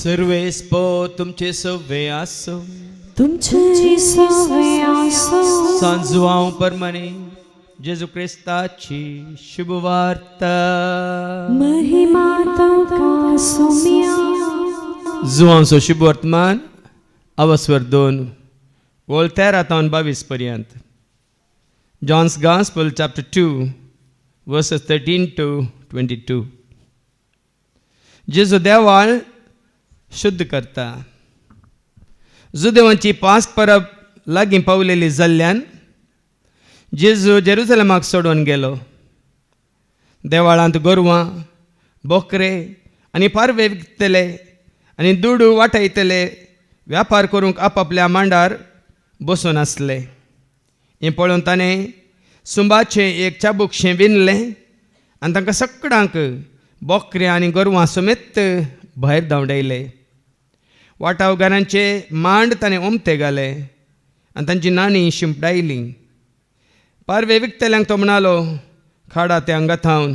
सर्वेस्पो तुमचे सवे आसो, तुमचे सवे आसो. सांजुआव परमाने जेजू क्रिस्ताची शुभवार्ता. महिमा तुमका सोम्या. जुआंचो शुभ वर्तमान अवस्वर 2 ओळ 13-22 पर्यंत. John's gospel chapter 2 verses 13 to 22. जेजू देवाळ शुद्ध करता. जुदेवांची पास परब लागीं पावलेली जाल्ल्यान जेजू जेरुसलेमाक सोडून गेलो. देवाळांत गोरवां, बोकरे आनी पारवे विकतले आनी दुडू वाटयतले व्यापार करूंक आपापल्या मांडार बसून आसले. हें पळोवन ताणें सुंबाचें एक चाबूकशें विणलें आनी तांकां सगळ्यांक बोकरे आनी गोरवां समेत भायर धांवडायले. वाटावगारांचे मांड ताणें उमते घाले आनी तांची नाणीं शिंपडायलीं. पारवे विकतल्यांक तो म्हणालो, खाडा त्या हांगाथावन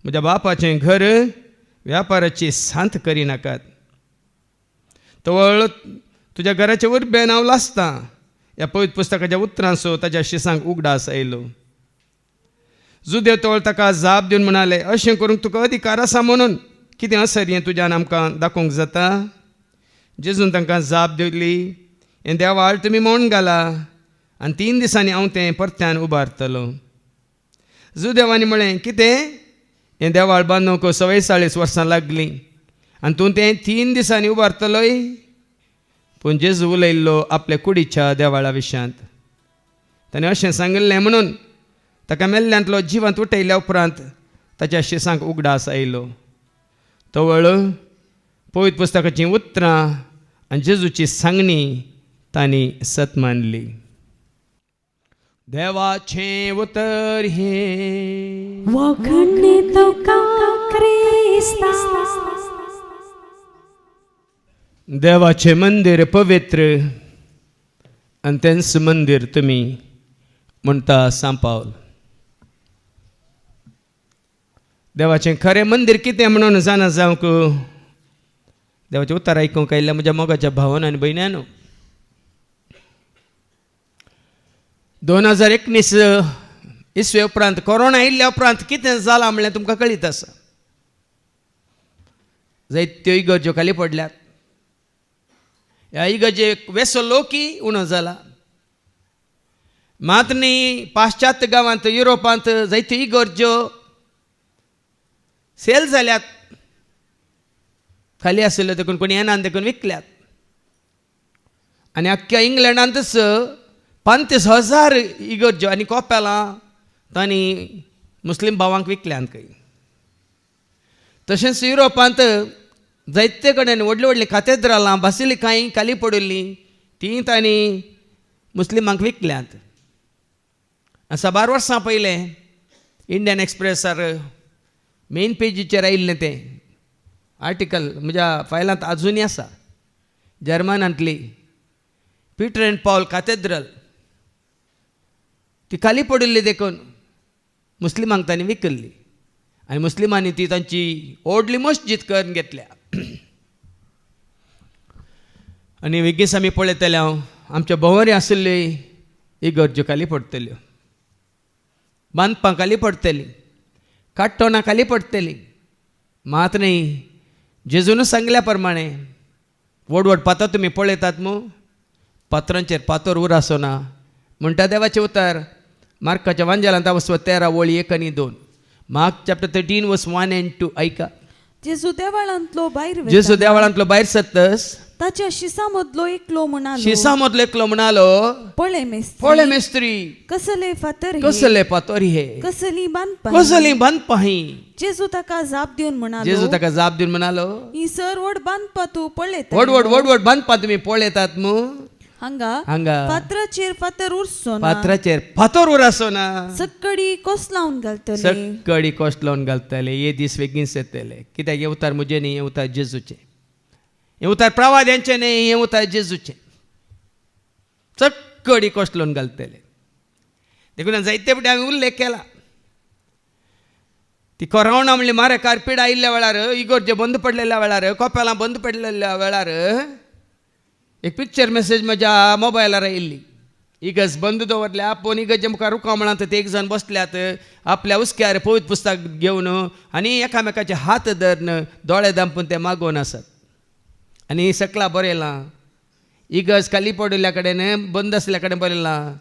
म्हज्या बापाचें घर व्यापाराची सांत करिनाकात. तवळ तुज्या घराचे उर्बेन हांव लासतां. ह्या पवित्र पुस्तकाच्या उतरांचो ताच्या शिसांक उगडास आयलो. जुदेव तवळ ताका जाप दिवन म्हणाले, अशें करूंक तुका अधिकार आसा म्हणून कितें असर हें तुज्यान आमकां दाखोवंक जाता? जेजून तांकां जाप दिली, हें देवाळ तुमी मोडून घाला आनी 3 दिसांनी हांव तें परत्यान उबारतलो. जुदेवानी म्हळें, कितें? हें देवाळ बांदूंक 44 वर्सां लागलीं आनी तूं तें 3 दिसांनी उबारतलोय? पूण जेजू उलयल्लो आपल्या कुडीच्या देवाळा विशयांत. ताणें अशें सांगिल्लें म्हणून ताका मेल्ल्यांतलो जिवंत उठयल्या उपरांत ताच्या शिसांक उगडास आयलो. तवळ पवित्र पुस्तकाचीं उतरां आनी जेजूची सांगणी तांणी सत मानली. देवाचें उतर हें वखणी तुका क्रिस्ता. देवाचें मंदिर पवित्र आनी तेंच मंदिर तुमी म्हणटा सांत पावल. देवाचें खरें मंदिर कितें म्हणून जाणा जावंक देवाचें उतर आयकूंक आयिल्ल्या म्हज्या मोगाच्या भावान आनी भयण्यांनो, 2019 इसवे उपरांत कोरोना आयिल्ल्या उपरांत कितें जालां म्हणल्यार तुमकां कळीत आसा. जायत्यो इगर्ज्यो खाली पडल्यात. ह्या इगर्जेक वेसो लोकय उणो जाला. मात न्ही पाश्चात्य गांवांत युरोपांत जायत्यो इगर्ज्यो सेल जाल्यात. खाली आशिल्ल्यो देखून कोणी येनान देखून विकल्यात. आनी आख्ख्या इंग्लंडांतच 35,000 इगर्ज्यो आनी कोपेलां तांणी मुस्लीम भावांक विकल्यांत खंय. तशेंच युरोपांत जायते कडेन व्हडलीं व्हडलीं काथेद्रलां बासिलिकाय खाली पडिल्लीं तीं तांणी मुस्लिमांक विकल्यांत. 12 वर्सां पयलें इंडियन एक्सप्रेसार मेन पेजीचेर आयिल्लें तें आर्टिकल म्हज्या फायलांत आजुनूय आसा. जर्मनांतली पीटर एंड पॉल काथेद्रल ती खाली पडिल्ली देखून मुस्लिमांक तांणी विकल्ली आनी मुस्लिमांनी ती तांची व्हडली मस्जीद करून घेतल्या. आनी वेगीस आमी पळयतले आमच्या भोंवरी आशिल्ल्यो इगर्ज्यो खाली पडटल्यो, बांदपां खाली पडटलीं, काट्टोनां खाली पडटलीं. मात न्ही जेजून सांगल्या प्रमाणे व्हड व्हड पातर तुमी पळयतात मू, पात्रांचेर पातर उर आसना म्हणटा देवाचें उतर. मार्काच्या वांजेलांत अवस्व 13 वळी 1 आनी 2. मार्क चॅप्टर 13 वर्स 1 and 2 ऐका. जेजू देवाळांतलो भायर सरतस ताच्या शिसा मदलो एकलो म्हणालो, शिसा मदलो एकलो म्हणालो, पळय मेस्त्री, कसले फातर हे, कसले पातर हे, कसली बांदपां ही. जेजू ताका जाप दिवन म्हणालो, ही सरवड बांदपा तूं पळयता. व्हड बांदपां तुमी पळयतात मू, हांगा फातराचेर फातर उरसो ना, फातराचेर फातर उर आसना. सक्कडी कोस लावन घालतले, सक्कडी कोस्ट लावन घालतले. हे दीस बेगीन येतले. कित्याक हे उतार म्हजें न्ही, हे उतार जेजूचें. हे उतार प्रवाद्यांचें न्ही, हे उतार जेजूचें. सक्कडी कोस्ट लावन घालतले. देखून जायते फावटी हांवें उल्लेख केला. ती कोरोना म्हणली मारे कार्पीड आयिल्ल्या वेळार इगोर्जे बंद पडलेल्या वेळार कॉपेलां बंद पडलेल्या वेळार एक पिक्चर मेसेज म्हज्या मोबायलार येयल्ली. इगज बंद दवरल्या पूण इगजे मुखार रुको म्हणत ते एक जण बसल्यात आपल्या उस्क्यार पवित्र पुस्तक घेवन आनी एकामेकाचे हात धरून दोळे दांपून ते मागोवन आसात. आनी सकला बरयलां इगज खाली पडिल्ल्या कडेन बंद आसल्या कडेन बरयलां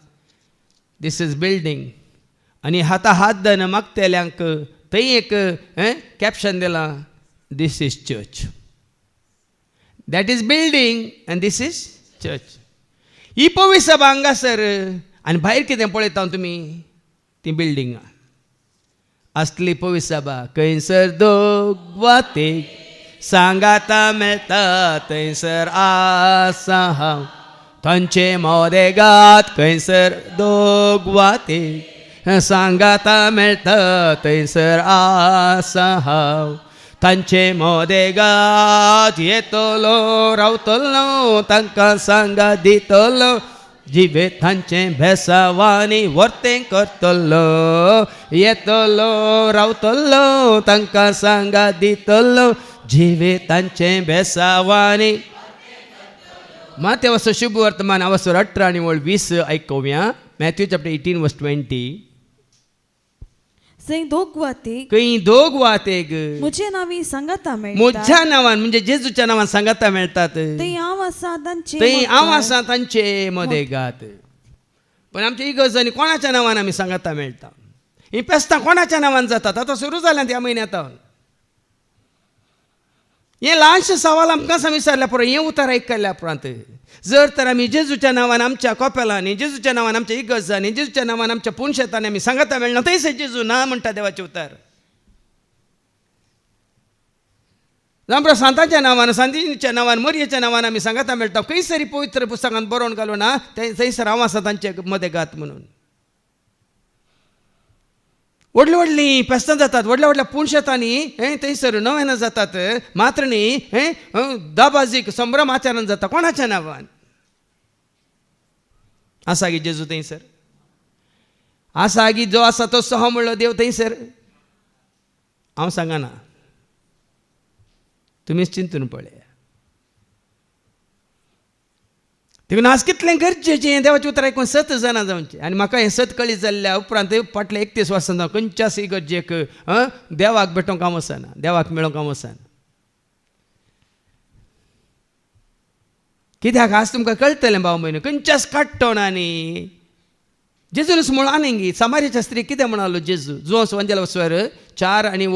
दीस इज बिल्डींग. आनी हाता हात धरून मागतेल्यांक थंय एक कॅप्शन दिलां this is church. That is building and this is church. ही पवित्र सभा हांगासर आनी भायर कितें पळयता तुमी ती बिल्डिंगां असली पवित्र सभा. खंयसर दोग वा तीग सांगाता मेळटा थंयसर आसा हांव तांचे मोदेगात. खंयसर दोग वा तीग सांगाता मेळटा थंयसर आसा हांव तांचे मोदेगात. येतलो रावतलो तांकां सांगा दितलो जिवे तांचे भेसावानी वर्तें करतलो. येतलो रावतलो तांकां सांगा दितलो जिवे तांचे भेसावानी. माथेवाचो शुभ वर्तमान हांगासर 18 आनी 20 आयकुया. मॅथ्यू चॅप्टर 18 वर्स 20. थंय दोग वा तीग खंय दोग वा तीग म्हजे नांवी सांगाता मेळटा. म्हज्या नांवान म्हणजे जेजूच्या नांवान सांगाता मेळटात. थंय हांव आसा तांचे थंय हांव आसा तांचे मोदेगात. पण आमच्या इगर्जांनी कोणाच्या नांवान आमी सांगाता मेळटा. ही पेस्तां कोणाच्या नांवान जातात आतां सुरू जाल्यात ह्या म्हयन्यांत. हें ल्हानशें सवाल आमकां विचारल्या पुरो हें उतर आयकल्ल्या उपरांत जर तर आमी जेजूच्या नांवान आमच्या कॉपेलांनी जेजूच्या नांवान आमच्या इगर्जांनी जेजूच्या नांवान आमच्या पुणशेतांनी आमी सांगाता मेळना थंयसर जेजू ना म्हणटा देवाचें उतर. जांबरो सांताच्या नांवान सांतीच्या नांवान मरयेच्या नांवान आमी सांगाता मेळटा खंयसरी पवित्र पुस्तकांत बरोवन घालूं ना थंयसर हांव आसा तांचे मोदेगात म्हणून. व्हडलीं व्हडलीं फेस्तां जातात व्हडल्या व्हडल्या पुणशेतांनी थंयसर नव्यानं जातात. मात्र न्ही दाबाजीक संभ्रम आचरण जाता कोणाच्या नांवान आसा गी जेजू थंयसर. आसा गी जो आसा तो सहो म्हणलो देव थंयसर. हांव सांगना तुमीच चिंतून पळया. देखून आज कितलें गरजेचें देवाचें उतर आयकून 7 जाणां जावचें. आनी म्हाका हें 7 कळीत जाल्ल्या उपरांत फाटले 31 वर्सां जावन खंयच्याच इगर्जेक देवाक भेटोवंक हांव वचना देवाक मेळोवंक हांव वचना. कित्याक आज तुमकां कळटलें भाव भयण खंयच्याच काडटोना न्ही जेजूनच म्हूण आनी सामारीच्या स्त्री कितें म्हणालो जेजू जुवस वंजल वचर 4 आनी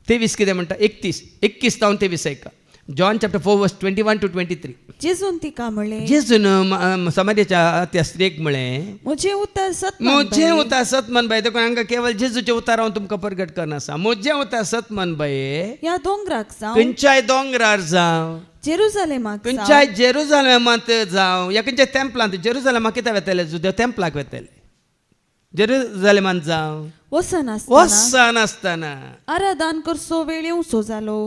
23 कितें म्हणटा 21 जावन 23 ऐका. जॉन चॅप्टर 4 वर्स 21 to 23. जेजून तिका म्हणलें जेजून समार्याच्या त्या स्त्रीक म्हळें म्हजें उतर म्हजें उतर सत मन बाये. देखून हांगा केवळ जेजूचें उतर हांव तुमकां प्रगट करना आसा. म्हजें उतर सत मन बाये ह्या दोंगराक जावं खंयच्याय दोंगरार जावं जेरुजालेमाक खंयच्याय जेरुजालेमांत जावं या खंयच्याय टेंपलांत. जेरुजालेमाक कितें वेतले देव टेंपलाक वेतले. जेरुजालेमांत जावं वचनासतना आराधन करचो वेळ येवचो जालो.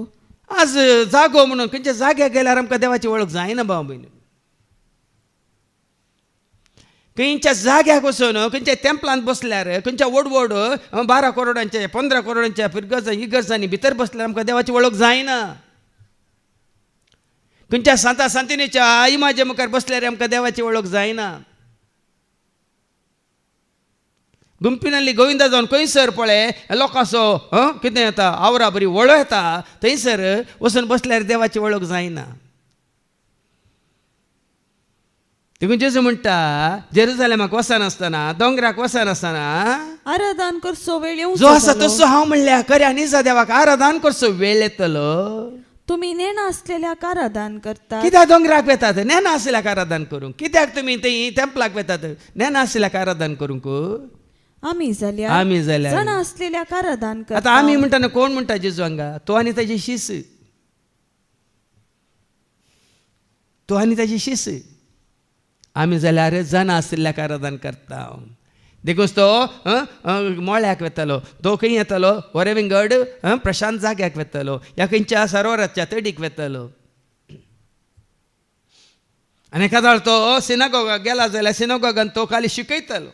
आज जागो म्हणून खंयच्या जाग्याक गेल्यार आमकां देवाची वळख जायना भाव भयण. खंयच्या जाग्याक वचून खंयच्या टेंपलांत बसल्यार खंयच्या व्हड व्हड 12 करोडांच्या 15 करोडांच्या इगर्जांनी भितर बसल्यार आमकां देवाची वळख जायना. खंयच्या सांता सांतिनीच्या इमाजे मुखार बसल्यार आमकां देवाची वळख जायना. गुंपिनांतली गोविंदा जावन खंयसर पळय लोकांचो कितें येता आवरा बरी वळो येता थंयसर वचून बसल्यार देवाची वळख जायना. देखून जेजू म्हणटा जेरुजालेमाक वचनासतना दोंगराक वचनासतना आराधन करचो वेळ जो येवचो आसा जालो. तसो हांव म्हणल्या खऱ्या निजा देवाक आराधन करचो वेळ येतलो. तुमी नेणा आसलेल्याक आराधन करतात. कित्याक दोंगराक वेतात नेना आसल्याक आराधन करूंक. कित्याक तुमी थंय टेंपलाक वेतात नेना आसल्याक आराधन करूंक. आमी जाल्यार जाणा आसलेल्याक आराधन करतात. आतां आमी म्हणटा कोण म्हणटा जेजू हांगा तो आनी ताजी शीस. तो आनी ताजी शीस. आमी जाल्यार जाणा आसल्याक आराधन करता. देखून तो मोळ्याक वेतलो तो खंय येतलो वरेविंगड प्रशांत जाग्याक वेतलो ह्या खंयच्या सरोवराच्या तडीक वेतलो. आनी एखादो तो सिनागोगाक गेला जाल्यार सिनागोगान तो खाली शिकयतलो.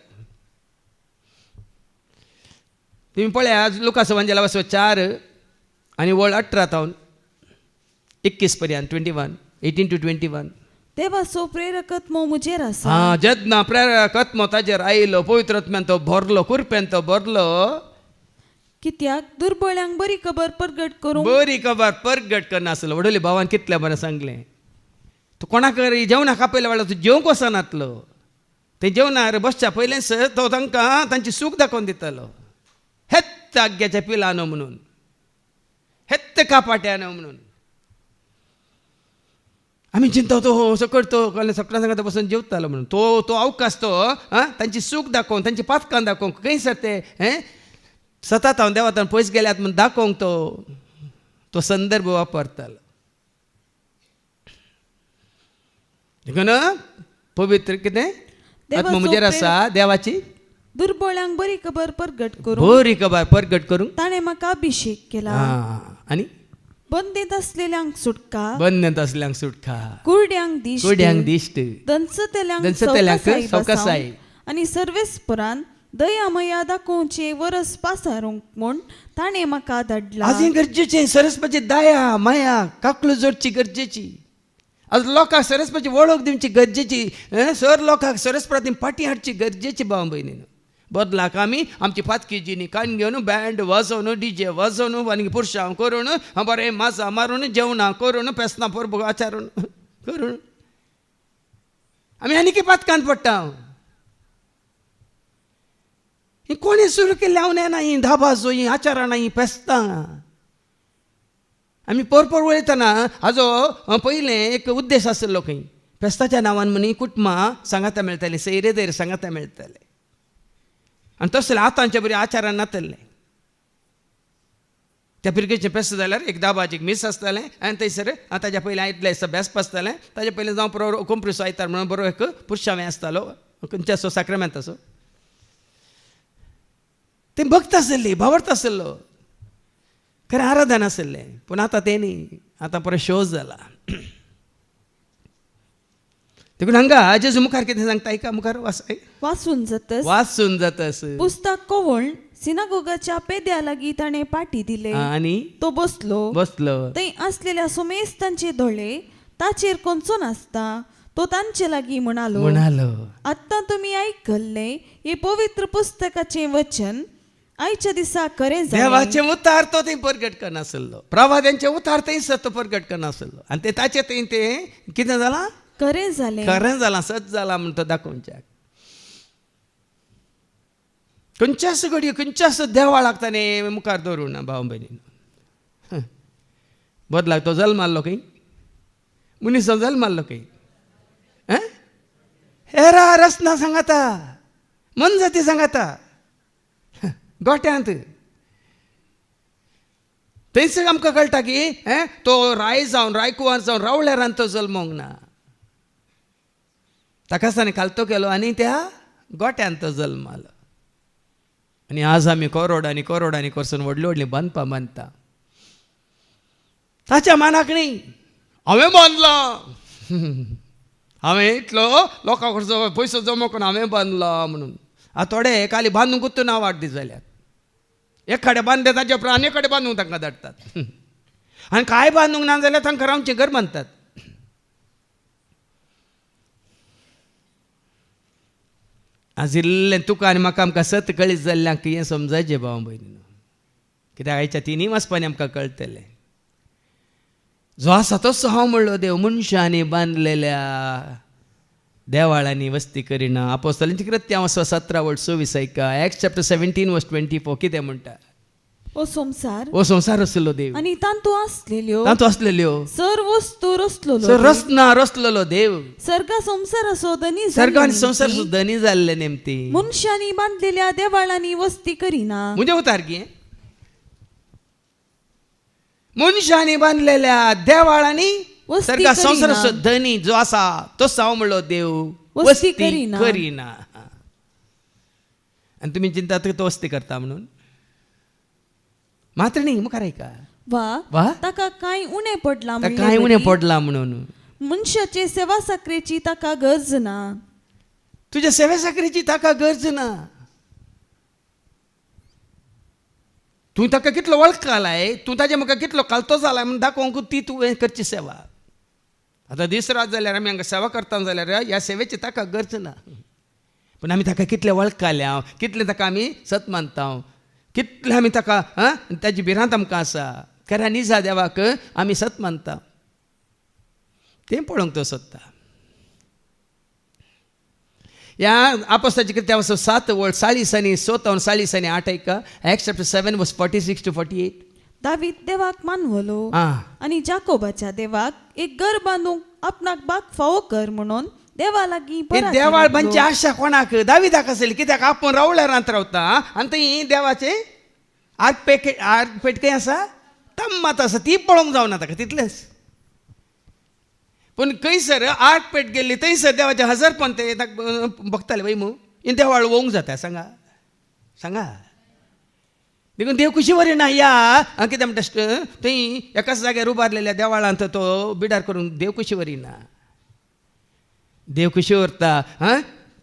तुम्ही पळया आज लुकास वांजेला बसव 4 आणि वळ 18 21 पर्यंत 21 18 to 21. तेव्हा सो प्रेरकत्म मुजेर आसा हा जदना प्रेरकत्म ताजेर आयलो पवित्रात्म्यान तो भरलो कुरप्यान तो भरलो कित्याक दुर्बळ्यांक बरी खबर प्रगट करूंक बरी खबर परगट करनासलो वडोली भावान कितल्या बरें सांगलें तू कोणाक जेवणाक आपयल्या वेळार तूं जेवंक वचनातलो ते जेवणार बसच्या पयलेंच तो तांकां तांची सूख दाखोवन दितालो हेत्त आग्याच्या पिलानो म्हणून हेत्त कापाट्यानो म्हणून आम्ही चिंतवतो हो सकट तो सकाळ सांगता बसून जेवतालो म्हणून तो अवकाश तो तांची सूख दाखोवन तांची पातकां दाखोवंक खंय सर ते सतत हांव देवातान पयस गेल्यात म्हणून दाखोवंक तो संदर्भ वापरतालो देखून पवित्र कितें आत्म मुजेर आसा देवाची दुर्बळ्यांक बरी खबर प्रगट करूंक बरी खबर परगट करूंक ताणें म्हाका अभिषेक केला आनी बंदीत असलेल्यांक सुटका बंदत असल्यांक सुटका कुरड्यांक दिश्ट दंचतेल्यांक सवकासाय आनी सर्वेस्परान दयामया दाखोवचे वरस पासारूंक म्हूण ताणें म्हाका धाडला आज हें गरजेचें सरस्पाची दया माया काकलो जोडची गरजेची आज लोकांक सरस्पाची वळख दिवची गरजेची सर लोकांक सरस्पराती फाटी हाडची गरजेची भाव भयणीन बदलाक आमी आमची फातकी जिनी कान घेवन बँड वाजोवन डीजे वाजोवन आनी पुरशां करून बरें मासा मारून जेवणां करून पेस्तां परबो आचारून करून आमी आनी कितें पातकांत पडटा ही कोणी सुरू केल्लें हांव येना ही धाबा जो ही आचारां ही पेस्तां आमी परपर वळयतना हाजो पयलें एक उद्देश आसलो खंय पेस्ताच्या नांवान मनी कुटुंबां सांगाता मेळटालीं सैरेदेर सांगाता मेळटाले आनी तसलें आतांचे बरी आचारान नातल्लें त्या पिरकेचें पेस्त जाल्यार एक दाबाचें मीस आसतालें आनी थंयसर ताच्या पयलीं आयतलें बेस्प आसतालें ताच्या पयलीं जावं बरो कोंप्रिसो आयतार म्हणून बरो एक पुरशावें आसतालो खंयचे असो साक्रामेंत असो ते भक्त आसली भावार्थ आसलो खरें आराधन आसलें पूण आतां तें न्ही आतां परत शो जाला देखून हांगा जेजू मुखार कितें सांगता ऐका मुखार वाचून जातस पुस्तक कोवळ सिनागोगाच्या पेद्या लागीं ताणें पाटी दिले आनी तो बसलो थंय असलेल्या सोमेस्तांचे दोळे ताचेर कोणचो नासता तो तांचे लागीं म्हणालो आत्तां तुमी आयकल्ले हे पवित्र पुस्तकाचें वचन आयच्या दिसा खरें देवाचे उतार तो थंय परगट करनासलो प्रवाद्यांचे उतार थंय तो परगट करनासलो आनी ते ताचे थंय तें कितें जालां खरें जालां सत जालां म्हण तो दाखोवच्याक खंयच्याच घडये खंयच्याच देवाळाक ताणें मुखार दवरूं ना भाव भयणीन बदलाक तो जल्म मारलो खंय मनीस जल्म मारलो खंय हेरा रसना सांगाता मन जाती सांगाता गोट्यांत थंयच आमकां कळटा की तो राय जावन रायकुवार जावन रावळ्यारान तो जल्मोंक ना ताकाच ताणें खालतो केलो आनी त्या गोट्यान तो जल्मालो आनी आज आमी कोरोडांनी करसून व्हडलीं बांदपां बांदता ताच्या मानाक न्ही हांवें बांदला हांवें इतलो लोकां कडचो पयसो जमो करून हांवें बांदला म्हणून थोडे खाली बांदूंक गुत्तू नांव वाडदीत जाल्यार एक कडेन बांदले ताचे उपरांत आनी कडेन बांदूंक तांकां धाडटात आनी कांय बांदूंक ना जाल्यार तांकां रावचें घर बांदतात आज इल्लें तुका आनी म्हाका आमकां सत कळीत जाल्ल्यांक हें समजायचें भाव भयणीनो कित्याक आयच्या तिनूय वाचपांनी आमकां कळटलें जो आसा तसो हांव म्हणलो देव मनशांनी बांदलेल्या देवाळांनी वस्ती करिना आपोस्तलांची कृत्यां 17:26 ऐका Acts chapter 17:24 कितें म्हणटा ओ संसार आसलो देव आनी तांतू आसलेल्यो सर वस्तू रचलेलो देव सर्गा संसार संसार धनी जाल्ले नेमती मनशांनी बांदलेल्या देवाळांनी वस्ती करिना म्हणजे उतार की मनशांनी बांदलेल्या देवाळांनी सर्गा संसार धनी जो आसा तो हांव म्हणलो देव वस्ती करिना आनी तुमी चिंतात तो वस्ती करता म्हणून मात्र न्ही मुखार ऐका वा ताका कांय उणें पडला म्हणून मनशाचे सेवा साकरेची ताका गरज ना तुझ्या सेवा साकरेची ताका गरज ना तूं ताका कितलो वळखलाय, तूं ताच्या म्हाका कितलो कालतो जालाय म्हूण दाखोवंक ती तूं हें करची सेवा. आतां दीस रात जाल्यार आमी हांगा सेवा करता जाल्यार ह्या सेवेची ताका गरज ना, पूण आमी ताका कितलें वळखल्या, कितलें ताका आमी सत मानता, कितलें आमी ताका ताजी भिरांत आमकां आसा. खऱ्या निजा देवाक आमी सत मानता, तें पळोवंक तो सोदता. ह्या आपोस्ताची कृत्या 7 वळ 40 8 ऐका. Acts chapter 7 verse 46 to 48. दावीद देवाक मानवलो आनी जाकोबाच्या देवाक एक घर बांदूंक आपणाक बाग फावो कर म्हणून देवा लागीं देवाळ म्हणजे आशा कोणाक? दाविदाक आसली, कित्याक आपूण रावळ्या रांत रावता आनी थंय देवाचे आर्क पेट खंय आसा, तम्मात आसा, ती पळोवंक जावना ताका, तितलेंच. पूण खंयसर आर्क पेट गेल्ली थंयसर देवाचे हजरपण ते बघताले वय मू इन देवाळ वोवंक जाता. सांगा देखून देव कुशी वरिना या कितें म्हणटा थंय एकाच जाग्यार उबारलेल्या देवाळांत तो बिडार करून देव कुशी वरिना. देव कुशी व्हरता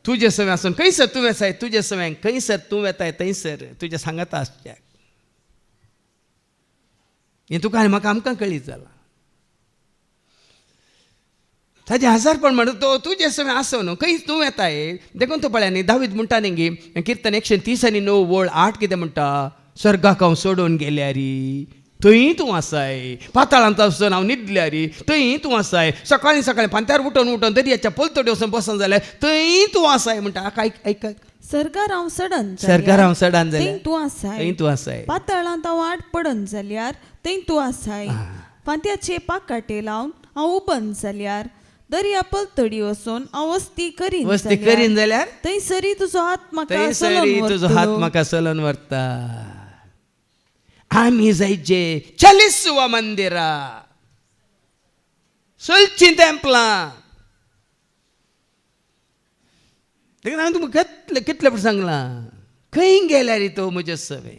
तुजे सवय आसून खंयसर तूं वेचाय, तुजे सवय खंयसर तूं वेताय थंयसर तुज्या सांगाता आसच्या. हें तुका आनी म्हाका आमकां कळीत जाला. ताजें हजारपण म्हणटा तो तुजे सवय आसो न्हू, खंय तूं येताय. देखून तूं पळय न्ही दावीद म्हणटा न्ही कीर्तन 130 वळ 8 कितें म्हणटा, स्वर्गाक हांव सोडून गेल्यारी थंय तूं आसाय, पाताळांत वचून हांव न्हिदल्यारी थंय तूं आसाय, सकाळीं सकाळीं पांत्यार उठोन दर्याच्या पलतडी वचून बसून जाल्यार थंय तूं आसाय म्हणटा. ऐक सर्गार हांव सडन जाल्यार तूं आसाय, पाताळांत हांव आड पडन जाल्यार थंय तूं आसाय, फांत्याचे पाकाटे लावन हांव उबन जाल्यार दर्या पलतडी वचून हांव वस्ती करीन जाल्यार थंयसरी तुजो हात म्हाका चलोन व्हरता. आमी जायचे चलिसुवा मंदिरा, चलचीं तेंपलां. देखून हांवें तुमकां कितले फावट सांगलां, खंय गेल्यार रे तो म्हजे सवय,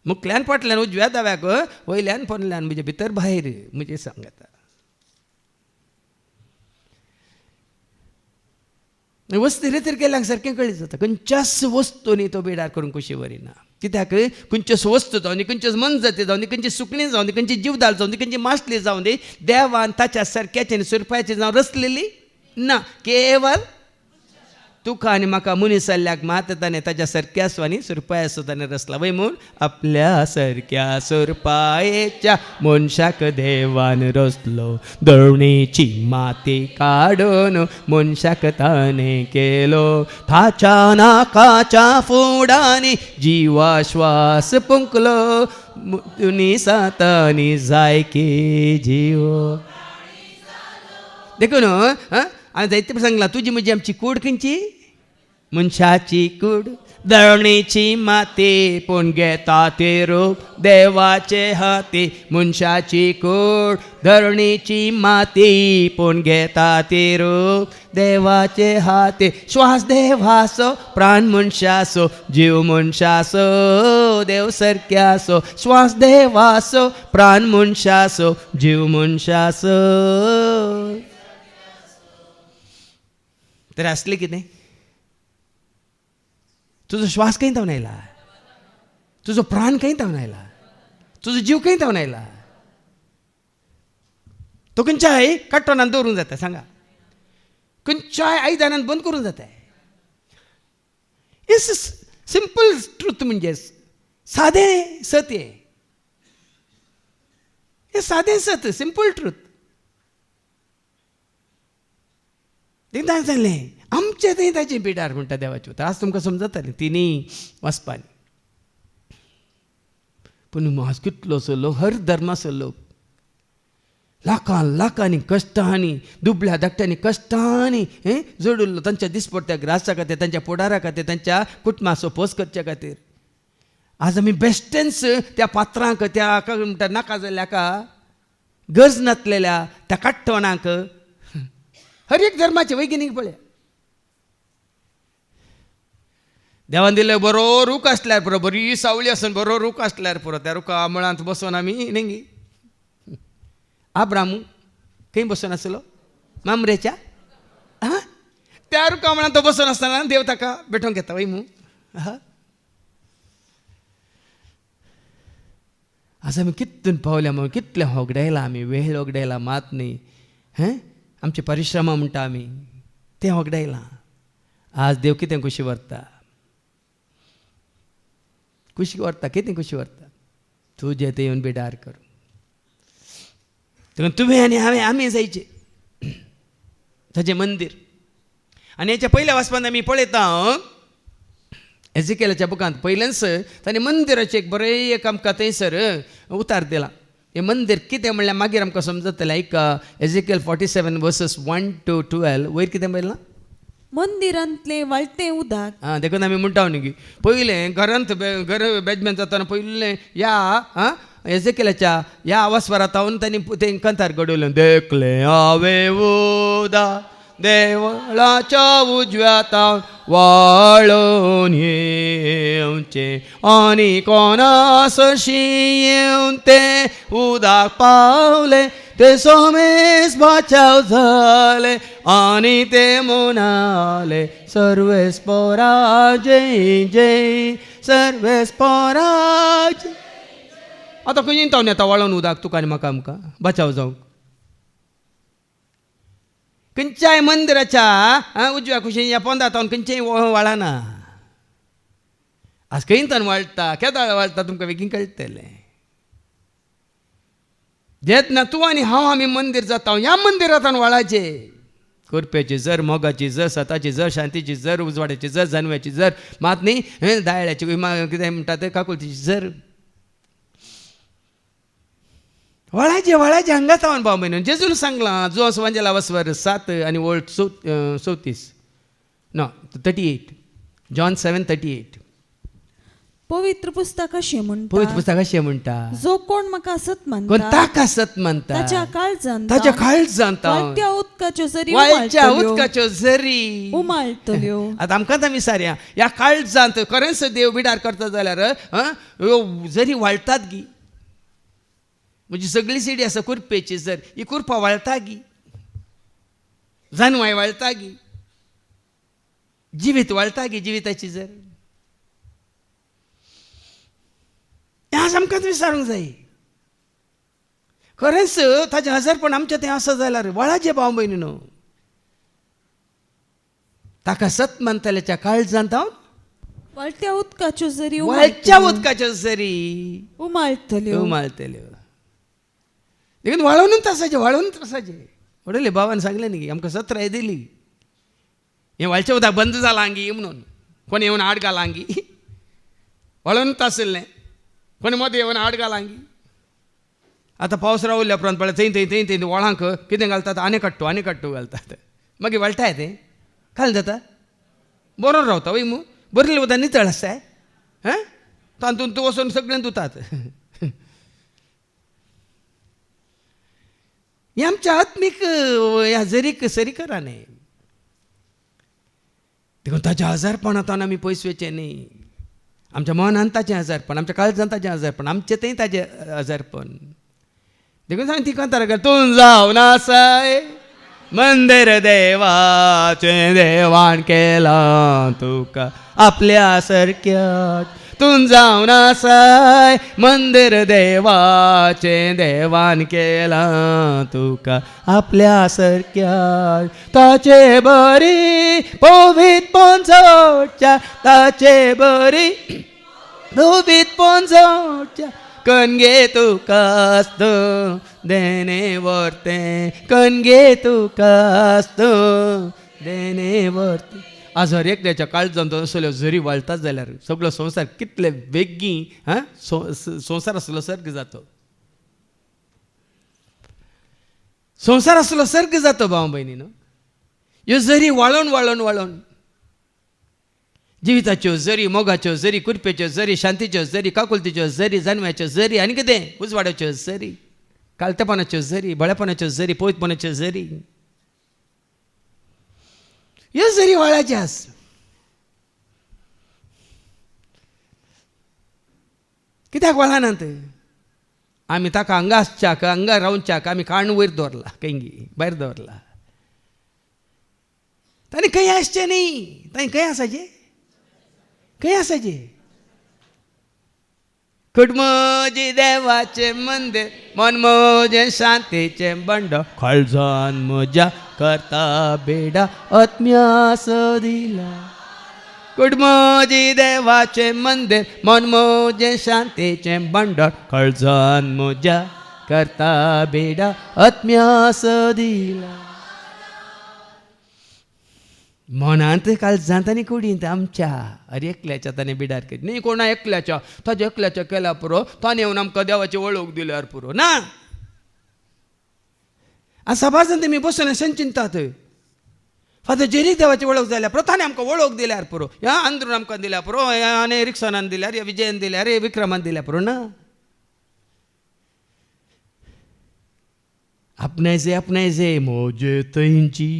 मुखल्यान फाटल्यान उजव्या दाव्याक वयल्यान पोरल्यान म्हजे भितर भायर म्हजे सांगता. वस्ती रेतीर गेल्यांक सारकें कळीत जाता. खंयच्याच वस्तूंनी तो बेडार करून कुशी वरिना. कित्याक खंयच्योच वस्तू जावं दी, खंयच्योच मन जाती जावं दी, खंयची सुकणीं जावं दी, खंयची जीवदाळ जावं दी, खंयची मासली जावं दी, देवान ताच्या सारक्याचे आनी सुरपायचे जावं रचलेली ना. केवळ तुका आनी म्हाका मनीस जाल्ल्याक मात ताणें ताच्या सारक्या आनी सुरपाय असो ताणें रचला. वय म्हूण आपल्या सारक्या सुरपायेच्या मनशाक देवान रचलो, दळणीची माती काडून मनशाक ताणें केलो, ताच्या नाकाच्या फुडांनी जिवा श्वास पुंकलो, मुनिसातांनी जाय की जीव. देखून हांवें जायते सांगलां, तुजी म्हजी आमची कूड खंयची, मनशाची कूड, दळणीची माती पूण घेता ते रूप देवाचे हाती. मनशाची कूड दळणीची माती पूण घेता ते रूप देवाचे हाती. श्वास देवासो, प्राण मनशासो, जीव मनशासो, देव सारक्यासो. श्वास देवासो, प्राण मनशासो, जीव मनशासो. तर असले कितें, तुजो श्वास खंय तावन आयला, तुजो प्राण खंय तावन आयला, तुजो जीव खंय तावन आयला. तो खंयच्याय काट्टोनान दवरूंक जाता. सांगा, खंयच्याय आयदनान बंद करूंक जाता. इट्स सिंपल ट्रूथ, म्हणजे सादें सत. हे सादें सत, सिंपल ट्रूथ. एकदां जालें आमचे थंय ताची बिडार म्हणटा देवाची. आज तुमकां समजतालें तिनी वचपानी. पूण आज कितलोसो लोक, हर धर्माचो लोक लाखांनी कश्टांनी, दुबळ्या धाकट्यांनी कश्टांनी जोडिल्लो तांच्या दिसपट्ट्या ग्रासा खातीर, तांच्या पोडारा खातीर, तांच्या कुटुंबाचो पोस करच्या खातीर. आज आमी बेश्टेच त्या पात्रांक, त्या म्हणटा नाका जाल्ल्याका, गरज नासलेल्या त्या काट्टोणाक, हर एक धर्माचे वैगिनीक पळया. देवान दिल्ले बरो रूख आसल्यार पुरो, बरी सावळी आसून बरो रूख आसल्यार पुरो, त्या रुखा मळांत बसून आमी नेंगी. आब्राम खंय बसून आसलो, मामरेच्या त्या रुखा मळांत तो बसून आसतना देव ताका भेटोवंक येता. वय मू आज आमी कितून पावल्या मग कितले होगडायला आमी वेळ होगडायला मात न्ही आमचे परिश्रमा म्हणटा आमी तें होगडायलां. आज देव कितें खुशी व्हरता कितें खुशी व्हरता तुजें तें येवन बिडार कर. देखून तुवें आनी हांवें आमी जायचे ताजें मंदीर. आनी हेच्या पयल्या वाचपान आमी पळयता एजिकेलाच्या बुकांत पयलेंच ताणें मंदिराचें एक बरें एक आमकां थंयसर उतार दिला. हें मंदीर कितें म्हणल्यार मागीर आमकां समजतलें. ऐका एजिकेल 47 वर्सेस 1 to 12 वयर कितें बरयलां. मंदिरांतलें वाळटें उदक. देखून आमी म्हणटा न्ही की पयलें घरांत घर बेजमेंट जाताना पयलें ह्या एजिकेलाच्या ह्या आवास्वरांतावन तांणी तें कंथार घडयलें. देखलें हांवें उदक देवळाच्या उजव्यातावन वाळून येवचे आनी कोणास येवन ते उदक पावले ते सोमेस बाचाव झाले आनी ते म्हणाले सर्वेस्परा जय जय सर्वेस्परा जय. आतां खंय येता येता वाळून उदक तुका आनी म्हाका आमकां बाचाव जावंक. खंयच्याय मंदिराच्या उजव्या कुशीन या पोंदातावन खंयचेय वाळना. आज खंयतान वाळटा केदाळ वाळटा तुमकां बेगीन कळटलें. जेन्ना तूं आनी हांव आमी मंदीर जाता ह्या मंदिरांतल्यान वाळाचे. करप्याची जर मोगाची जर सताची जर शांतीची जर उजवाड्याची जर जानव्याची जर मात न्ही दायळ्याची कितें म्हणटा ते काकुलतीची जर वळाचे हांगा तावन भाव म्हण जेजून सांगलां जो वांजेला वसवर 7 आनी वोल्ट 34 नो 38 जॉन 7:38. पवित्र पुस्तक अशें म्हणटा. पवित्र पुस्तक अशें म्हणटा जो कोण म्हाका सत कोण मानता ताका सत मानता ताच्या काळजांत ताच्या काळजांत वाळट्या उदकाच्यो झरी वाळच्या उदकाच्यो झरी उमाळटल्यो. आतां आमकां आतां विचारया ह्या काळजांत खरेंच देव बिडार करता जाल्यार झरी वाळटात गी. म्हणजे सगळी सिडी आसा कुरपेची जर ही कुरपा वाळटा गी जानवाय वाळटा गी जिवीत वाळटा गी जिविताची जर. आज आमकां विचारूंक जाय खरेंच ताजें हजरपण आमचें तें आसा जाल्यार वळाचे भाव भयणी न्हू ताका सत मानतल्याच्या काळजांत हांव वाळट्या उदकाच्यो झरी वाळच्या उदकाच्यो झरी उमाळटल्यो. देखून वाळूनच आसाचे वडले भावान सांगलें न्ही आमकां सत्राय दिली हें वाळचें उदक बंद जालां हांगी म्हणून कोण येवन आड घाला हांगी वाळूनच आसलें कोणी मदें येवन आड घाला हांगी. आतां पावस रावल्या उपरांत पळय थंय वळांक कितें घालतात आनी काडटू घालतात मागीर वाळटाय तें खाल जाता बरोवन रावता वय मू बरयलें उदक नितळ आसताय तातूंत तूं वचून सगळें धुतात. हे आमच्या आत्मीक ह्या झरीक सरी करा न्ही. देखून ताच्या आजारपणांतल्यान आमी पयस वेचे न्ही. आमच्या मनांत ताचें आजारपण आमच्या काळजांत ताचें आजारपण आमचें तें ताजें आजारपण. देखून सांग ती कंथार तूं जावन आसाय मंदिर देवाचें देवाण केलां तुका आपल्या सारक्या. तूं जावन आसाय मंदिर देवाचें देवान केलां तुका आपल्या सारक्या. ताचे बरी पवित्रपण जोडच्या ताचे बरी पवित्रपण जोडच्या कणगे तुकास्त देणे वर्ते कणगे तुकास्त देणे वर्ते. आज हर एकल्याच्या काळजांत असल्यो झरी वाळटात जाल्यार सगळो संवसार कितले बेगीन संवसार आसलो सर्ग जातो. संवसार आसलो सर्ग जातो भाव भयणी न्हू. ह्यो झरी वाळोवन जिविताच्यो झरी मोगाच्यो झरी कुरपेच्यो झरी शांतीच्यो झरी काकुलतीच्यो झरी जानव्याच्यो झरी आनी कितें उजवाड्याच्यो झरी कालतेपणाच्यो झरी बळेपणाच्यो झरी पवित्रपणाच्यो झरी ह्यो झरी वाळाच्यो आस. कित्याक वाळनात आमी ताका हांगा रावच्याक आमी काण वयर दवरला खंयी भायर दवरला. तांणी खंय आसचें न्ही तांणी खंय आसाचें कुटमोजी देवाचे मंदिर मन मोजे शांतीचे बंड खळजान मजा करता बेडा आत्म्यास दिला कुटमोजी देवाचे मंदिर मन मोजे शांतीचे बंड खळजान मजा करता बेडा आत्म्यास दिला मनांत काल जातानी कुडींत आमच्या अरे एकल्याच्या ताणे बिडार केली नाही कोणा एकल्याच्या ताज्या एकल्याच्या केल्या पुरो ताणे येवन आमकां देवाची वळख दिल्यार पुरो ना सभाजन तुमी बसून संचिंतात फादर जेरीक देवाची वळख जाल्यार पुरो ताणे आमकां वळख दिल्यार पुरो ह्या आंध्रून आमकां दिल्यार पुरो आनी रिक्सनान दिल्यार ह्या विजयन दिल्यार हे विक्रमान दिल्यार पुरो ना आपणायचे मोजे तैंची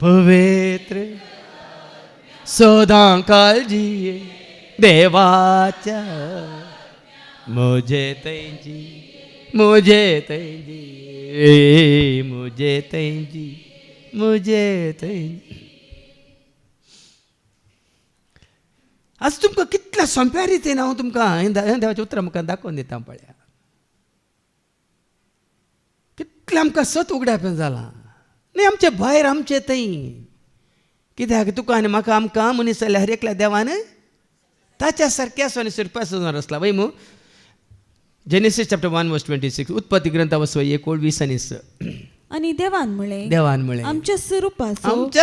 पवित्र सदां काळजी देवाच्या मुझे तैंजी आज तुमकां कितल्या सोंप्या रितीन हांव तुमकां देवाचें उतरां म्हाका दाखोवन दिता पळया कितलें आमकां सत उगड्यापण जालां नाही आमचे भायर आमचे थंय कित्याक तुका आनी म्हाका आमकां मनीस जाल्यार हर एकल्या देवान ताच्या सारक्या आनी सुरपासून रचला वय मू जेनेसीस चॅप्टर 1:26 उत्पत्ती ग्रंथा वसवय 1:20 आणि देवान म्हळे आमच्या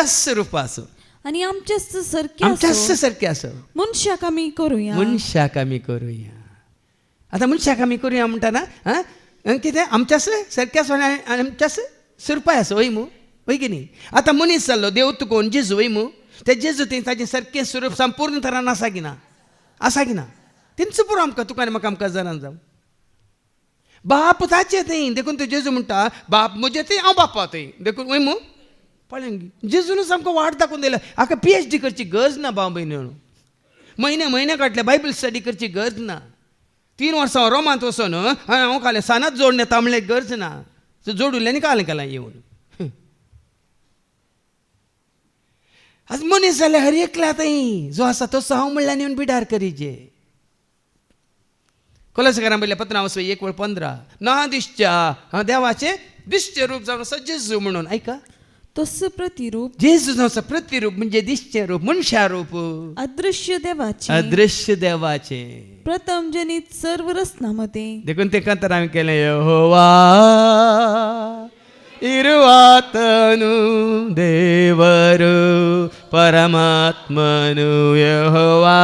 स्वरुपासो आणि आमच्याच सारक्या आसो मनशाक आमी करूया आतां मनशाक आमी करूया म्हणटाना कितें आमच्याच सारक्या आसो आनी आमच्याच सुरपाय आसो वय मू वय की न्ही आतां मनीस जाल्लो देव तुकोवन जेजू वय मू ते जेजू थंय ताजें सारकें स्वरूप संपूर्ण तरान आसा की ना तेंच पुरो आमकां तुका आनी म्हाका आमकां जाणान जावं बाप ताचे थंय देखून तो जेजू म्हणटा बाप म्हजे थंय हांव बापा थंय देखून वय मू पळय जेजूनच आमकां वाट दाखोवन दिल्या हाका PhD करची गरज ना भाव भयण म्हयने काटले बायबल स्टडी करची गरज ना 3 वर्सां रोमांत वचोन हांव काले सानात जोडणे तांबळे गरज ना जोडुल्ल्यानी कालें केलां येवन आज मनीस जाल्यार हर एकल्या थंय जो आसा तसो हांव म्हणल्यार येवन बिडार करीजे कोलोसाकारां बरयल्या पत्रां वचोय 1:15 ना दिसच्या देवाचें दिश्चे रूप जावन आसा जेजू म्हणून ऐका तसं प्रतिरूप जेजू जावन प्रतिरूप म्हणजे दिश्चे रूप मनशा रूप अदृश्य देवाचे प्रथम जनित सर्व रचनामध्ये देखून ते कंतर हांवें केलें यहोवा इरुवातनु देवरू परमात्मनु यहोवा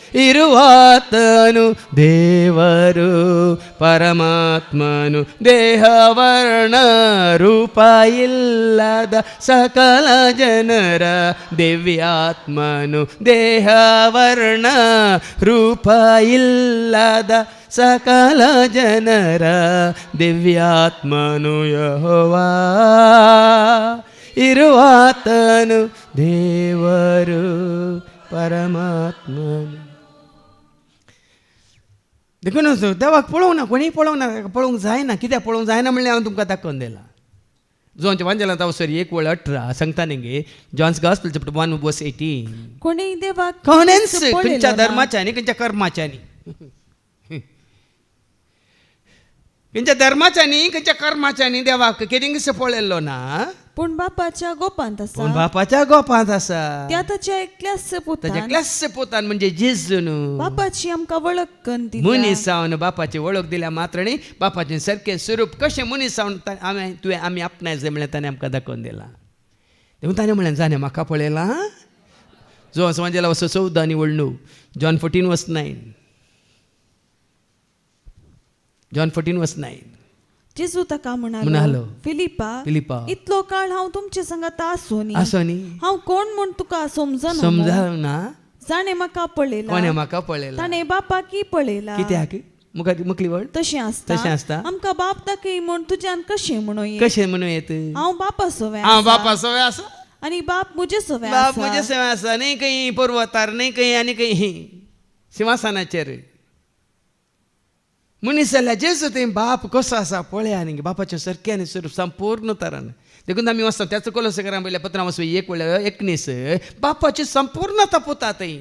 ಇರುವಾತನು ದೇವರು ಪರಮಾತ್ಮನು ದೇಹವರ್ಣ ರೂಪ ಇಲ್ಲದ ಸಕಲ ಜನರ ದಿವ್ಯಾತ್ಮನು ದೇಹವರ್ಣ ರೂಪ ಇಲ್ಲದ ಸಕಲ ಜನರ ದಿವ್ಯಾತ್ಮನು ಯೆಹೋವಾ ಇರುವಾತನು ದೇವರು परमात्मन देखून देवाक पळोवंक ना कोणी पळोवंक जायना कित्याक पळोवंक जायना म्हणल्यार हांव तुमकां दाखोवन दिला जोनच्या वांजेलांत हांव सर 1:18 सांगता न्ही जॉन्स गॉस्पेल चॅप्टर 1:18 कोणीय देवाक कोणेंच खंयच्या धर्माच्यानी खंयच्या कर्माच्यानी खंयच्या धर्माच्यानी खंयच्या कर्माच्यानी देवाक केदींच पळयल्लो ना पूण बापाच्या गोपांत आसा त्या ताच्या एकल्याच पुतान म्हणजे जेजून बापाची आमकां वळख करून दिल्या मनीस जावन बापाची वळख दिल्या मात्र न्ही बापाचें सारकें स्वरूप कशें मनीस जावन आमी आपणायचें म्हणल्यार ताणें आमकां दाखोवन दिलां देखून ताणें म्हणलें जाणें म्हाका पळयलां जो समाजाला वचो 14 आनी 9 जॉन 14:9 जॉन 14:9 जेजू ताका म्हणालो फिलिपा इतलो काळ हांव तुमचे संगत आसोनी हांव कोण म्हूण तुका समजना जाणें म्हाका पळयला ताणें बापाकी पळयला कित्याक मुखली वळ तशें आसता आमकां बाप दाखय म्हूण तुज्यान कशें म्हणूं येत हांव बापा सोवे आसा आनी बाप म्हजे सोवे आसा न्ही खंय पर्वतार न्ही खंय आनी खंय सिंहासनाचेर मनीस जाल्यार जेजू थंय बाप कसो आसा पळया न्ही बापाचें सारकें आनी स्वरूप संपूर्ण तरान देखून आमी वचता त्याच कोलोसाकारां बरयल्या पत्रां वचोय 1:19 बापाची संपूर्णता पुता थंय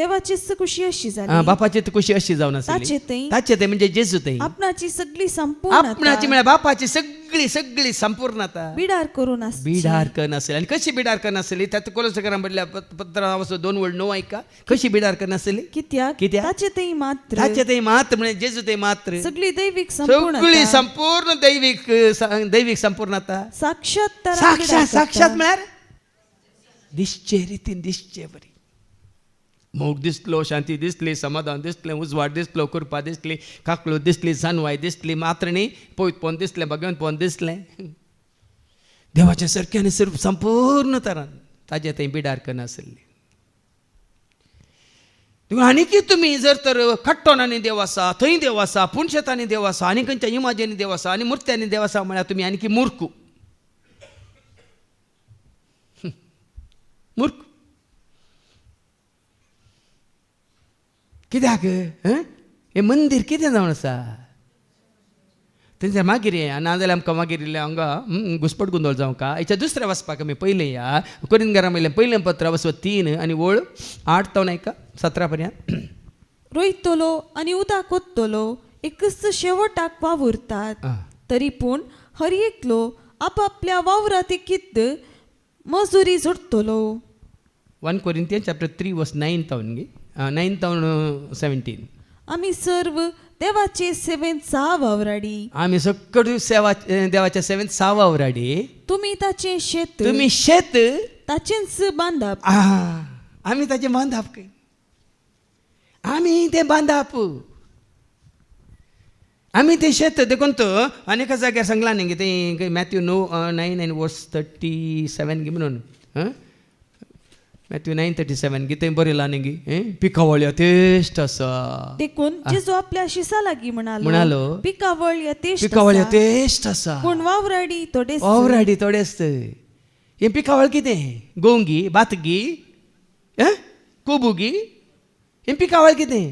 देवाची खुशी अशी झाली बापाची खुशी अशी जावन आसली ताचे ते म्हणजे जेजू ते आपणाची सगळी संपूर्णता आपणाची म्हणजे बापाची सगळी सगळी संपूर्णता बिडार करून बिडार करून आसली आणि कशी बिडार करून आसली त्यात कोलोसकरांमधल्या पत्रावर 2:9 ऐका कशी बिडार करून आसली कित्याक ताचे ते मात्र म्हणजे जेजू ते मात्र सगळी दैविक सगळी संपूर्ण दैविक संपूर्णता साक्षात म्हळ्यार दिसचे रीतीन दिसचे बरी मोग दिसलो शांती दिसली समाधान दिसलें उजवाड दिसलो कृपा दिसली काकलो दिसली जानवाय दिसली मात्र न्ही पळयत पोवन दिसलें भगवंत पोवन दिसलें देवाच्या सारक्यान संपूर्ण तरान ताजे थंय बिडार करून आसली आनीक तुमी जर तर खट्टोनांनी देव आसा थंय देव आसा पुणशेतांनी देव आसा आनी खंयच्या इमाजेनी देव आसा आनी मुर्त्यांनी देव आसा म्हळ्यार तुमी आनीक मूर्ख कित्याक हें मंदीर कितें जावन आसा थंयसर मागीर नाजाल्यार आमकां मागीर हांगा घुसपट गोंदळ जावं का हेच्या दुसऱ्या वाचपाक आमी पयलें या कोरिंथीकारां म्हणलें पयलें पत्र वचप 3 आनी वळ 8 तो नायका 17 पर्यंत रोयतलो आनी उदक ओततलो एकच शेवटाक वावुरतात तरी पूण हर एकलो आपापल्या वावरात एकीत मजुरी जोडतलो 1 Corinthians chapter 3 verse 9 gay 9 to 17 आमी सर्व देवाचे सेवेंत 6 वावराडी आमी सगळी सेवा देवाच्या सेवेंत 6 वावराडी तुम्ही ताचे शेत तुम्ही शेत ताचेंच बांदप आमी ताचे बांदप आमी ते बांदप आमी ते शेत देखून तो अनेक जाग्यार सांगला न्ही ते मॅथ्यू 9 and verse 37 गे म्हणून मॅथ्यू 9:37 गे थंय बरयलां न्ही गे पिकावळ यथेश्ट आसा देखून जेजू आपल्या शिसा लागीं म्हणालो पिकावळ यथेश्ट आसा पूण वावराडी थोडेच हें पिकावळ कितें गोंगी बातगी कोबुगी हें पिकावळ कितें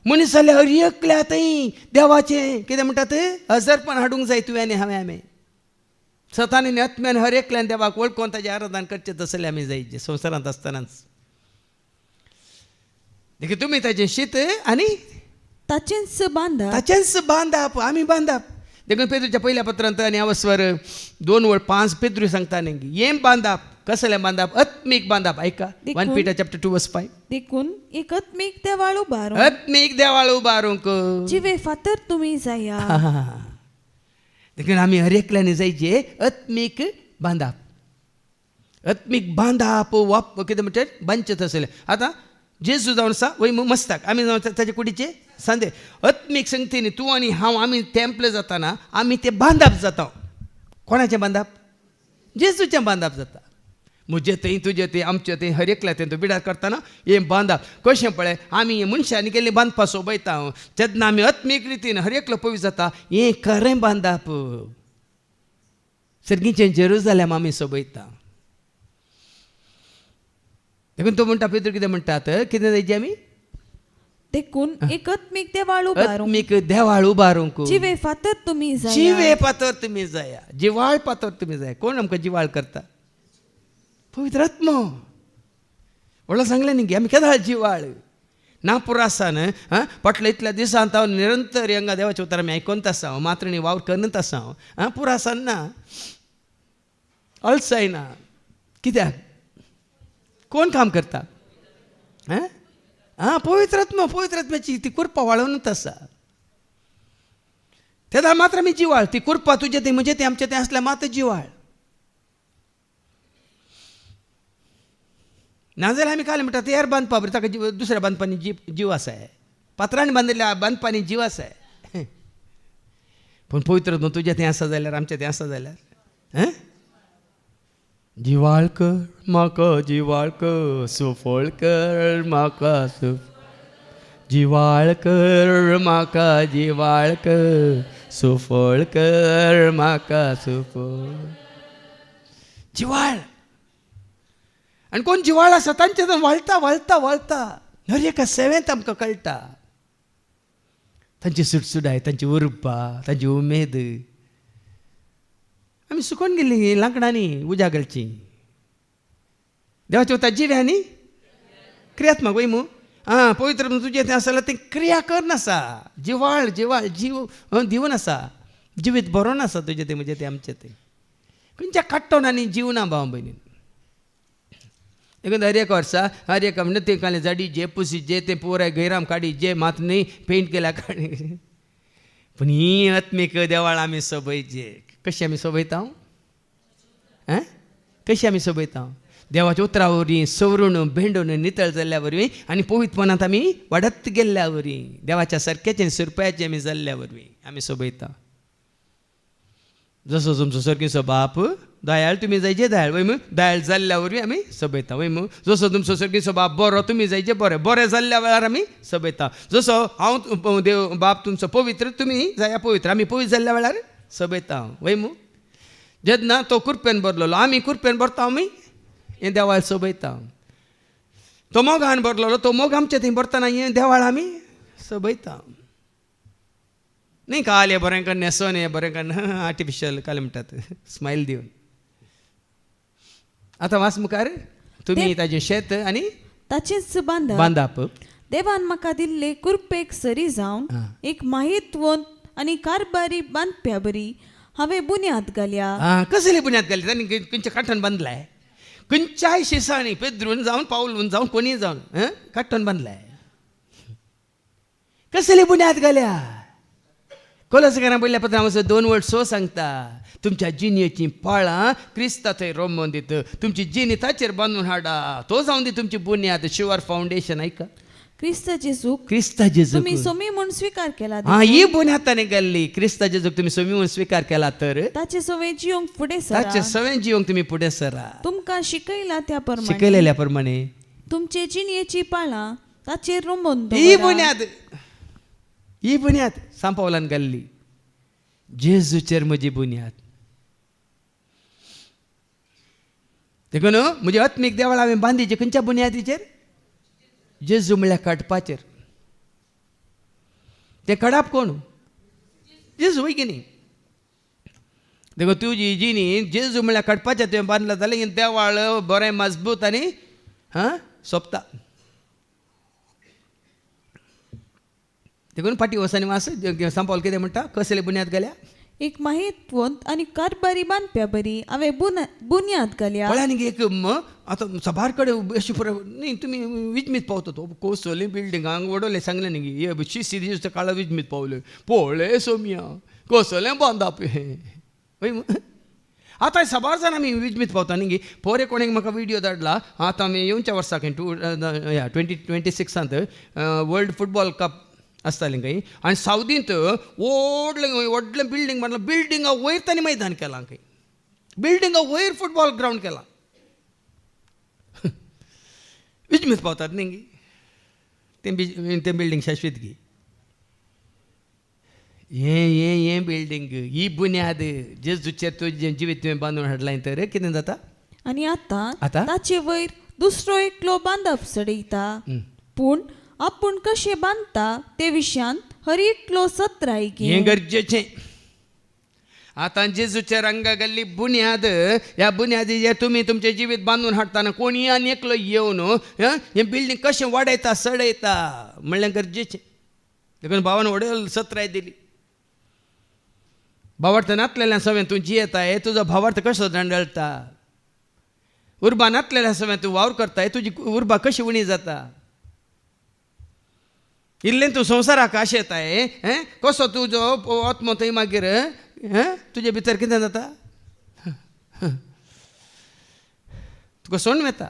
मनीस जाल्यार हर एकल्या थंय देवाचें कितें म्हणटात हजरपण हाडूंक जाय तुवें आनी हांवें सतानी आत्म्यान हर एकल्यान देवाक वळखून ताचें आराधन करचें तसलें आमी जायचे संवसारांत आसतनाच देखीक तुमी ताचें शीत आनी ताचेंच बांदप आमी बांदप देखून पेद्रूच्या पयल्या पत्रांत आनी हांव स्वर 2:5 पेद्रू सांगता न्ही हें बांदप कसलें बांदप आत्मीक बांदप ऐका 1 Peter chapter 2 verse 5 देखून एक आत्मीक देवाळ उबारूंक जिवे फातर तुमी जाया देखून आमी हर एकल्यानी जायचे आत्मीक बांदप वाप कितें म्हणटात बांदचें तसलें आतां जेजू जावन आसा वय मस्ताक आमी जावन ताचे कुडीचे सांदे आत्मीक संगतीनी तूं आनी हांव आमी तेंपले जाताना आमी ते बांदप जाता कोणाचें बांदप जेजूचें बांदप जाता म्हजें तें तुजें तें आमचें तें हर एकल्या तें तूं बिडार करतना हें बांदप कशें पळय आमी मनशांनी केल्लें बांदपा सोबयता तेन्ना आमी आत्मीक रितीन हर एकलो पवित्र जाता हें खरें बांदप सर्गीचें जेरुजालेम आमी सोबयता देखून तो म्हणटा पेद्रू कितें म्हणटात कितें जायचें आमी देखून एक आत्मीक देवाळ उबारूंक जिवे फातर तुमी जाया जिवाळ पातर तुमी जाय कोण आमकां जिवाळ करता पवित्र आत्मा व्हडलो सांगलें न्ही गे आमी केदां जिवाळ ना पुरो आसा न्हय फाटल्या इतल्या दिसांत हांव निरंतर हांगा देवाचें उतर आमी आयकोनत आसा मात्र न्ही वावर करनत आसा हांव पुरो आसना अळसायना कित्याक कोण काम करता पवित्र आत्म्याची ती कुरपा वाळोवनूच आसा तेदा मात्र आमी जिवाळ ती कुरपा तुजें तें म्हजें तें आमचें तें आसल्यार मात जिवाळ नाजाल्यार आमी काल म्हणटा तयार बांदपा बरें ताका दुसऱ्या बांदपानी जीव आसा पात्रांनी बांदिल्ल्या बांदपानी जीव आसा पूण पवित्र तुजें तें आसा जाल्यार आमचें तें आसा जाल्यार जिवाळ कर म्हाका जिवाळ कर सुफळ कर म्हाका जिवाळ कर म्हाका जिवाळ कर सुफळ कर म्हाका सुफळ जिवाळ आनी कोण जिवाळ आसा तांचे वळता हर एका सेवेंत आमकां कळटा तांची सुटसुडाय तांची उर्बा तांची उमेद आमी सुकोन गेल्लीं लांकडांनी उजागरची देवाच्या उता जिव्यांनी क्रियात्मक वय मू पवित्र तुजें तें आसल्यार तें क्रिया करन आसा, जिवाळ जिवाळ जीव दिवन आसा, जिवीत बरोवन आसा तुजें तें म्हणजे तें आमचें तें खंयच्या काडटोन आनी जीव ना भाव भयणी. देखून हर एक वर्सा हर एक म्हणजे ते काले झाडी जे पुसी जे ते पुराय गैराम काडी जे मात न्ही पेंट केल्या काडी. पूण ही आत्मीक देवाळ आमी सोबयचे कशी आमी सोबयता, कशी आमी सोबयता देवाच्या उतरा वरवीं सवरून भेंडून नितळ जाल्ल्या वरवीं आनी पवित्रपणांत आमी वाडत गेल्ल्या वरवीं देवाच्या सारक्याचे सुरपायाचे आमी जाल्ल्या वरवीं आमी सोबयता. जसो तुमचो सर्गीचो बाप दयाळ तुमी जायचे दयाळ वय दयाळ जाल्ल्या वरवीं आमी सोबयता वय जसो तुमचो सर्गीचो बाप बरो तुमी जायचे बरें बरें जाल्ल्या वेळार आमी सोबयता. जसो हांव देव बाप तुमचो पवित्र तुमी जाया पवित्र आमी पवित्र जाल्ल्या वेळार सोबयता वय जेन्ना तो कुरपेन भरलेलो आमी कुरपेन भरता आमी हें देवाळ सोबयता. तो मोगान भरलेलो तो मोग आमचे थंय भरतना हें देवाळ आमी सोबयता. न्ही काल हें बरें करून न्हेसोन हें बरें करून आर्टिफिशियल काले म्हणटात स्मायल दिवन. आतां वास मुखार तुमी ताजें शेत आनी ताचेच बांदाप. देवान म्हाका दिल्ले कुरपेक सरी जावन एक माहितवंत आनी कारबारी बांदप्या बरी हांवें बुन्याद घाल्या. कसली बुन्याद घाली तांणी खंयच्या काठ्ठान बांदलाय खंयच्याय शिसांनी पेद्रून जावन पावलून जावन कोणी जावन काठ्ठान बांदलाय. कसली बुन्याद घाल्या. कोलोसकारां पयल्या पत्रांत 2:6 सांगता तुमच्या जिणेची पाळां क्रिस्ता थंय रोमोवन दित तुमची जिणी ताचेर बांदून हाडा तो जावन दी तुमची बुन्याद शुअर फावंडेशन. ऐका क्रिस्त जेजूक तुम्ही सोमी म्हणून स्वीकार केला. ही बुन्याद ताणें घाल्ली. क्रिस्त जेजूक तुमी सोमी म्हणून स्वीकार केला तर ताचे सवय जिवंक फुडें सरा. ताचे सवय जिवंक तुमी फुडें सरा. तुमकां शिकयला त्या प्रमाणे शिकयलेल्या प्रमाणे तुमचे जिणेची पाळां ताचेर रोमोवन ही बुन्याद सांपावलान घाल्ली. जेजूचेर म्हजी बुन्याद. देखून म्हजे आत्मीक देवाळ हांवें बांदीचे खंयच्या बुन्यादीचेर जेजू म्हळ्यार काडपाचेर. ते काडप कोण जेजू वय की न्ही. देखून तुजी जिणी जेजू म्हळ्यार काडपाचें तुवें बांदला जाल्यार देवाळ बरें मजबूत आनी सोंपता. देखून फाटी वसांनी वास सांपावल कितें म्हणटा कसले बुन्याद घाल्या. एक माहितवंत आनी कारबारी बांदप्या बरी हांवें बुन्याद घाल्या. पळय आनी एक आतां सबार कडेन अशें न्ही तुमी विजमीत पावता तो कोसली बिल्डिंगांक वडोले सांगलें न्ही हे शिस्ती दिवस काळा विजमीत पावले पळय सोमिया कसलें बांदप हें वय. आतां सबार जाण आमी विजमीत पावता न्ही. पोरे कोणें म्हाका व्हिडियो धाडला आतां आमी येवच्या वर्साक 2026 वर्ल्ड फुटबॉल कप आसतालें खंय आनी सावदींत व्हडलें बिल्डींग बांदलां. बिल्डिंगा वयर तांणी मैदान केलां खंय बिल्डिंगा वयर फुटबॉल ग्रावंड केला. विजमीत पावतात न्ही तें बिल्डींग शाश्वीत गी. हें बिल्डींग ही बुन्याद जेजूचेर तुजें जिवीत तुवें बांदून हाडलां तर कितें जाता. आनी आतां ताचे वयर दुसरो एकलो बांदप सडयता. पूण आपूण कशें बांदता ते विशयान हर एकलो सत्र हें गरजेचें. आतां जेजूच्या रंगा घाल्ली बुन्याद ह्या बुन्यादीचेर तुमी तुमचें जिवीत बांदून हाडटाना कोणी आनी एकलो येवन हें बिल्डींग कशें वाडयता सडयता म्हणल्यार गरजेचें. देखून भावान व्हडल सत्राय दिली. भावार्थ नातलेल्या सवें तूं जियेताय तुजो भावार्थ कसो दंडळटा. उर्बा नातलेल्या सवें तूं वावर करताय तुजी उर्बा कशी उणी जाता. इल्लें तूं संवसाराक आशेताय कसो तुजो आत्मो थंय मागीर तुजे भितर कितें जाता तुका सोण येता.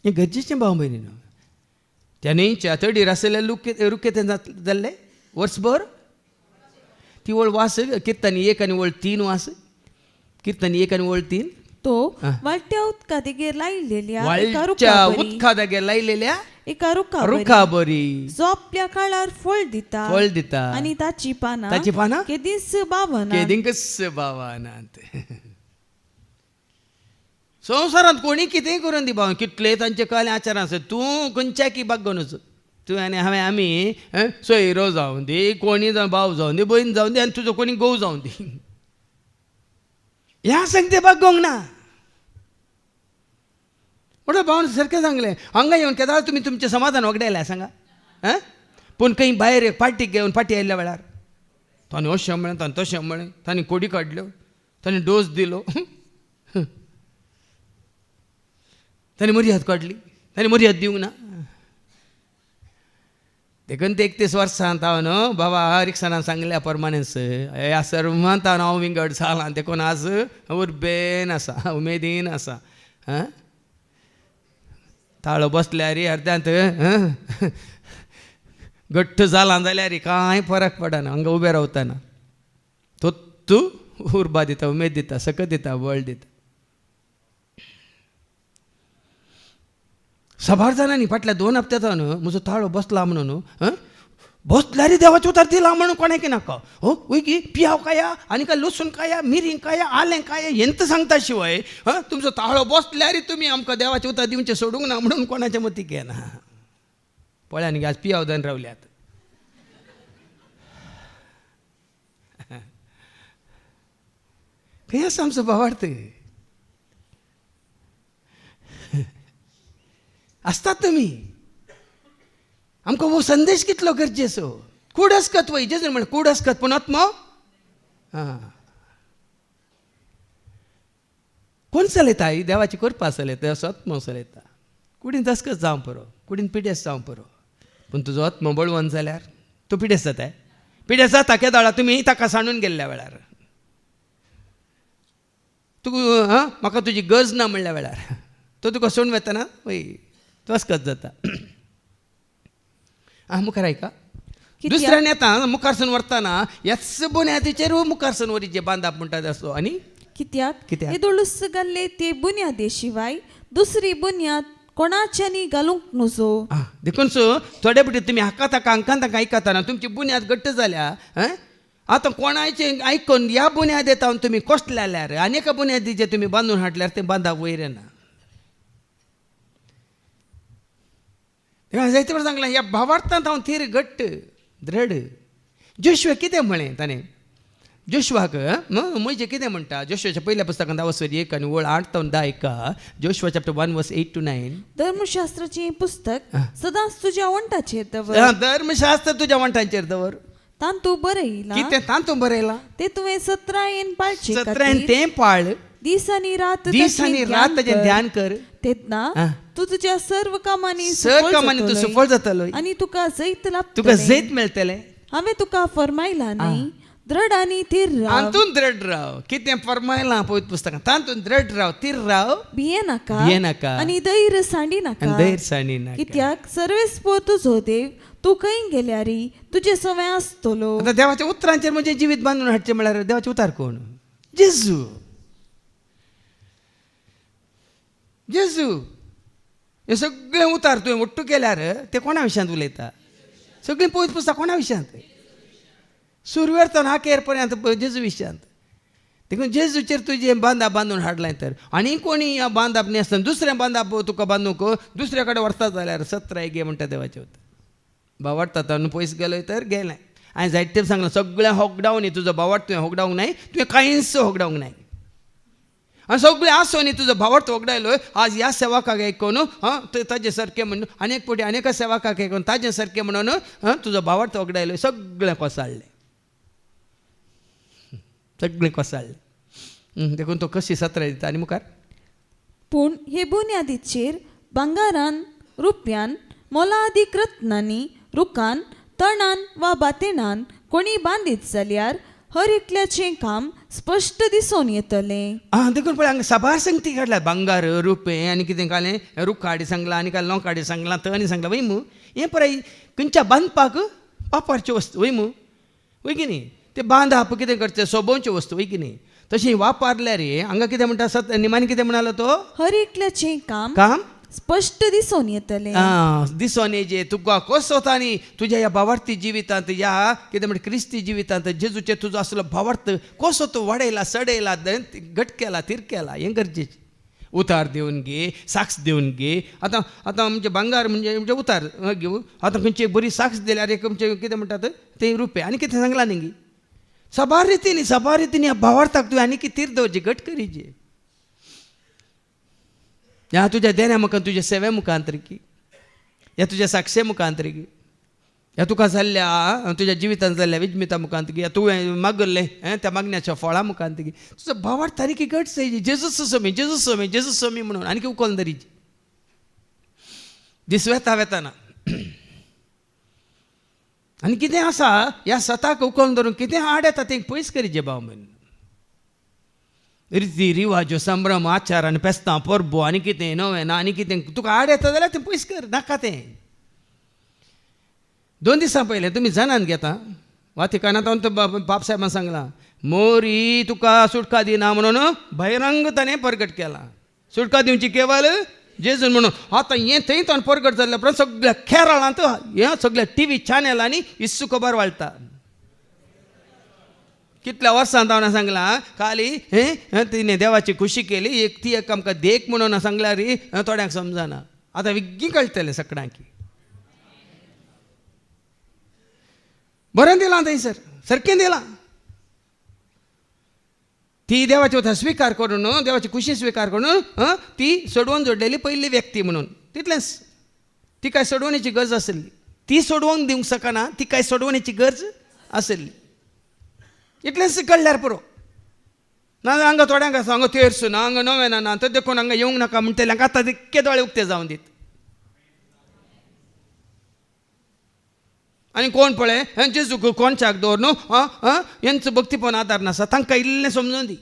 हें गरजेचें भाव भयणी न्हू. त्या न्हंयच्या तडीर आसलेले रूख कितें जाल्ले वर्सभर ती वळ वास किर्तनी 1 आनी वळ 3 वास किर्तनी 1 आनी वळ 3 तो वाळट्या उदका देगेर लायलेल्या उदका देगेर लायलेल्या एका रुखा बरी जो आपल्या काळार फळ दिता आनी ताची पानां केदीस बावनात. संवसारांत कोणी कितेंय करून दी भाव कितले तांचे काले आचार आसत तूं खंयच्याय की बागोनच तूं आनी हांवें आमी सोयरो जावं दी कोणी जावं भाव जावं दी भयण जावं दी आनी तुजो कोणी घोव जावं दी ह्या सांगते बागोंक ना. म्हणून भावन सारकें सांगलें हांगा येवन केदाळ तुमी तुमचें समाधान वगडायलें सांगा हां पूण खंय भायर एक पार्टीक घेवन पार्टी आयिल्ल्या वेळार ताणें अशें म्हळें ताणें तशें म्हळें ताणें कोडी काडल्यो ताणें डोस दिलो ताणें मर्याद काडली ताणें मर्याद दिवंक ना देखून ते 31 वर्सांत हांव न्हू बाबा रिक्षान सांगल्या परमानन्स ह्या सर्वांत हांव विंगड जालां देखून आज उर्बेन आसा उमेदीन आसा हां ताळो बसल्यार अर्द्यांत घट्ट जालां जाल्यार कांय फरक पडना हांगा उबें रावतना तूं उर्बा दिता उमेद दिता सकत दिता बळ दिता साबार जाणांनी फाटल्या 2 हप्त्याचो न्हू म्हजो ताळो बसला म्हणून बसल्यार देवाचो उतार दिला म्हणून कोणाक नाका हो वयकी पियाव काया आनी काय लसूण काया मिरींग काया आलें काया हेंत सांगता शिवाय तुमचो ताळो बसल्यार तुमी आमकां देवाचें उतार दिवचें सोडूंक ना म्हणून कोणाच्या मतीक येना पळय न्ही आज पियाव जावन रावल्यात खंय आसा आमचो भावार्थ असतात तुमी आमकां हो संदेश कितलो गरजेचो कूड आसकत वय जेजून म्हण कूड आसकत पूण आत्मो हां कोण चलयता ही देवाची कृपा चलयता असो आत्मो चलयता कुडीन दसकत जावं पुरो कुडीन पिडेस जावं पुरो पूण तुजो आत्मो बळवंत जाल्यार तूं पिडेस जाता पिडेस जाता केदाळा तुमी ताका सांडून गेल्ल्या वेळार तूं म्हाका तुजी गरज ना म्हणल्या वेळार तो तुका सोडून वेतना वय तसकत जाता मुखार आयका दुसऱ्यान येता मुखारसून व्हरतना ह्याच बुन्यादीचेर मुखारसून वरीचे बांदप म्हणटात असो आनी कित्याक येदोळूस घाल्ले ते बुन्यादे शिवाय दुसरी बुन्याद कोणाच्यानी घालूंक नजो देखून सो थोडे पटी तुमी हाका ताका हांका ताका आयकतना तुमची बुन्याद घट्ट जाल्या आतां कोणाचे आयकून ह्या बुन्याद येता तुमी कोसल्याल्यार आनीक बुन्यादीचे तुमी बांदून हाडल्यार तें बांदप वयर येना जायते बरें सांगलें ह्या भावार्थांत हांव थीर घट्ट दृढ जोशुआ कितें म्हळें ताणें जोशुआक मोइशे कितें म्हणटा जोशुआच्या पयल्या पुस्तकांत 10:1 आनी 8-10 एका जोशुआ चॅप्टर 1:8-9 धर्मशास्त्राचें पुस्तक सदांच तुज्या वंटाचेर दवर धर्मशास्त्र तुज्या वंटाचेर दवर तांतू बरयला कितें तांतू बरयला ते तुवें 17 पाळचे 17 तें पाळ दिसांनी रात ताचें ध्यान कर तेन्ना तूं तुज्या सर्व कामांनी तूं सफळ जातलो आनी तुका जैत तुका जैत मेळटलें हांवें तुका फरमायला न्ही दृढ आनी थीर राव तांतून दृढ राव कितें फरमायलां पवित्र पुस्तकांत तांतून दृढ राव थीर राव भिये नाका आनी धैर्य सांडी नाका कित्याक सर्वेस्पो तुजो देव तूं खंय गेल्यारी तुजे सवय आसतलो आतां देवाच्या उतरांचेर म्हजें जिवीत बांदून हाडचें म्हळ्यार देवाचे उतार कोण जेजू जेजू हे सगळे उतार तुवें ಒಟ್ಟು केल्यार ते कोणा विशयांत उलयता सगळीं पवित्र पुस्तकां कोणा विशयांत सुरवेर हाकेर पर्यंत जेजू विशयांत देखून जेजूचेर तुजें बांदप बांदून हाडलें तर आनी कोणी ह्या बांदप न्हेसतना दुसरें बांदप तुका बांदूंक दुसरे कडेन व्हरता जाल्यार 17 गे म्हणटा देवाचें उतर भावार्थ न्हू पयस गेलोय तर गेलें हांवें जायते सांगलें सगळें होगडावन न्ही तुजो भावार्थ तुवें होगडावंक नाय तुवें कांयच होगडावंक नाय आनी सगळें आसो न्ही तुजो भावार्थ वगडायलो आज ह्या सेवकाक आयकून ताजे सारकें म्हणून आनेक फावटी आनेका सेवकाक आयकून ताजे सारकें म्हणून तुजो भावार्थ वगडायलो सगळें कोसळ्ळें सगळें कोसळ्ळें देखून तो कशी 17 दिता आनी मुखार पूण हे बुन्यादीचेर भांगारान रुप्यान मोलादीक रत्नांनी रुखान तणान वा बातेणान कोणी बांदीत जाल्यार हर एकल्याचें काम स्पश्ट दिसून येतलें देखून पळय हांगा साबार संगती काडल्यात भांगार रुपें आनी कितें कालें रुखाडी सांगलां आनी काय लोकाडी सांगलां तणी सांगलां वय मू हें पळय खंयच्या बांदपाक वापरच्यो वस्तू वय मू वय की न्ही ते बांदप कितें करचें सोबोवच्यो वस्तू वय की न्ही तशी वापरल्यार हांगा कितें म्हणटा निमानी कितें म्हणालो तो हर एकल्याचें काम स्पश्ट दिसून येतलें दिसून येजे तुका कसो आनी तुज्या ह्या भावार्थी जिवितांत ह्या कितें म्हणटा क्रिस्ती जिवितांत जेजूचेर तुजो आसलो भावार्थ कसो तूं वाडयला सडयला घट केला तीर केला हें गरजेचें उतार दिवन घे साक्ष दिवन घे आतां म्हणजे भांगार म्हणजे उतार घेवं आतां खंयची बरी साक्ष दिल्यार एक म्हणजे कितें म्हणटात ते रुपे आनी कितें सांगलां न्ही सबार रितीन ह्या भावार्थाक तुवें आनी कितें तीर दवरची घट करीचे ह्या तुज्या देण्या मुखार तुज्या सेवे मुखांतरिकी ह्या तुज्या साक्षे मुखांतरिकी ह्या तुका जाल्ल्या तुज्या जिवितांत जाल्ल्या विजमिता मुखांतरिकी ह्या तुवें मागल्लें त्या मागण्याच्या फळा मुखांतरिकी तुजो भावार्थ तारीकी घट जायची जेजूस सोमी जेजूस सोमी जेजूस सोमी म्हणून आनी उखोवन धरीची दीस वेताना आनी कितें आसा ह्या सताक उखोवन धरून कितें आड येता तें पयस करीचें भाव म्हण रिती रिवाज्यो संभ्रम आचार आनी फेस्तां परबो आनी कितें नवें ना आनी कितें तुका आड येता जाल्यार तें पयस कर नाका तें 2 दिसां पयलें तुमी जाणान घेता वातिकानांत बाब साहेबान सांगलां मोरी तुका सुटका दिना म्हणून बहिरंगताने प्रगट केला सुटका दिवची केवळ जेजून म्हणून आतां हें थंय ताण प्रगट जाल्ल्या उपरांत सगळ्या केरळांत हें सगळ्या टीव्ही चॅनलांनी इस्सू खबर वाळटा कितल्या वर्सांत हांवें सांगलां खाली तिणें देवाची खुशी केली ती एक आमकां देख म्हणून सांगल्यार री थोड्यांक समजना आतां विग्गी कळटलें सगळ्यांक बरें दिलां थंयसर सारकें दिलां ती देवाची वता स्विकार करून देवाची खुशी स्विकार करून ती सोडवून जोडलेली पयली व्यक्ती म्हणून तितलेंच ती काय सोडवण्याची गरज आसली ती सोडवून दिवंक शकना ती काय सोडवण्याची गरज आसली इतलेंच कळल्यार पुरो ना हांगा थोड्यांक आसा हांगा तेरसू ना हांगा नवें ना तो देखून हांगा येवंक नाका म्हणटल्यांक आतां दिक्के दोळे उक्ते जावन दीत आनी कोण पळय जेजूक कोणच्याक दवर न्हू हेंचो भक्तीपण आदार नासा तांकां इल्लें समजून दी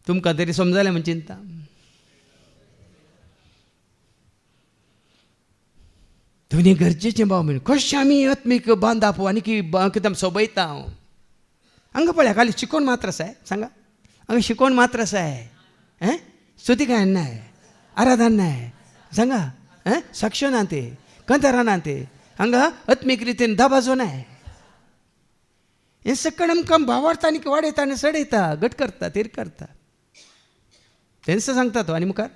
तुमकां तरी समजलें म्हण चिंता दोनी गरजेचें भाव म्हण कशें आमी आत्मीक बांदप आनी कितें सोबयता हांव हांगा पळय खाली शिकोवन मात्र आसाय सांगा हांगा शिकोवन मात्र आसाय स्तुती काय नाय आराधन नाय सांगा साक्ष्य ना ते कंतारा ना ते हांगा आत्मीक रितीन दाबाजो नाय हें सकण आमकां भावार्थ आनी वाडयता आनी सडयता घट करता तीर करता तेंच सांगता तो आनी मुखार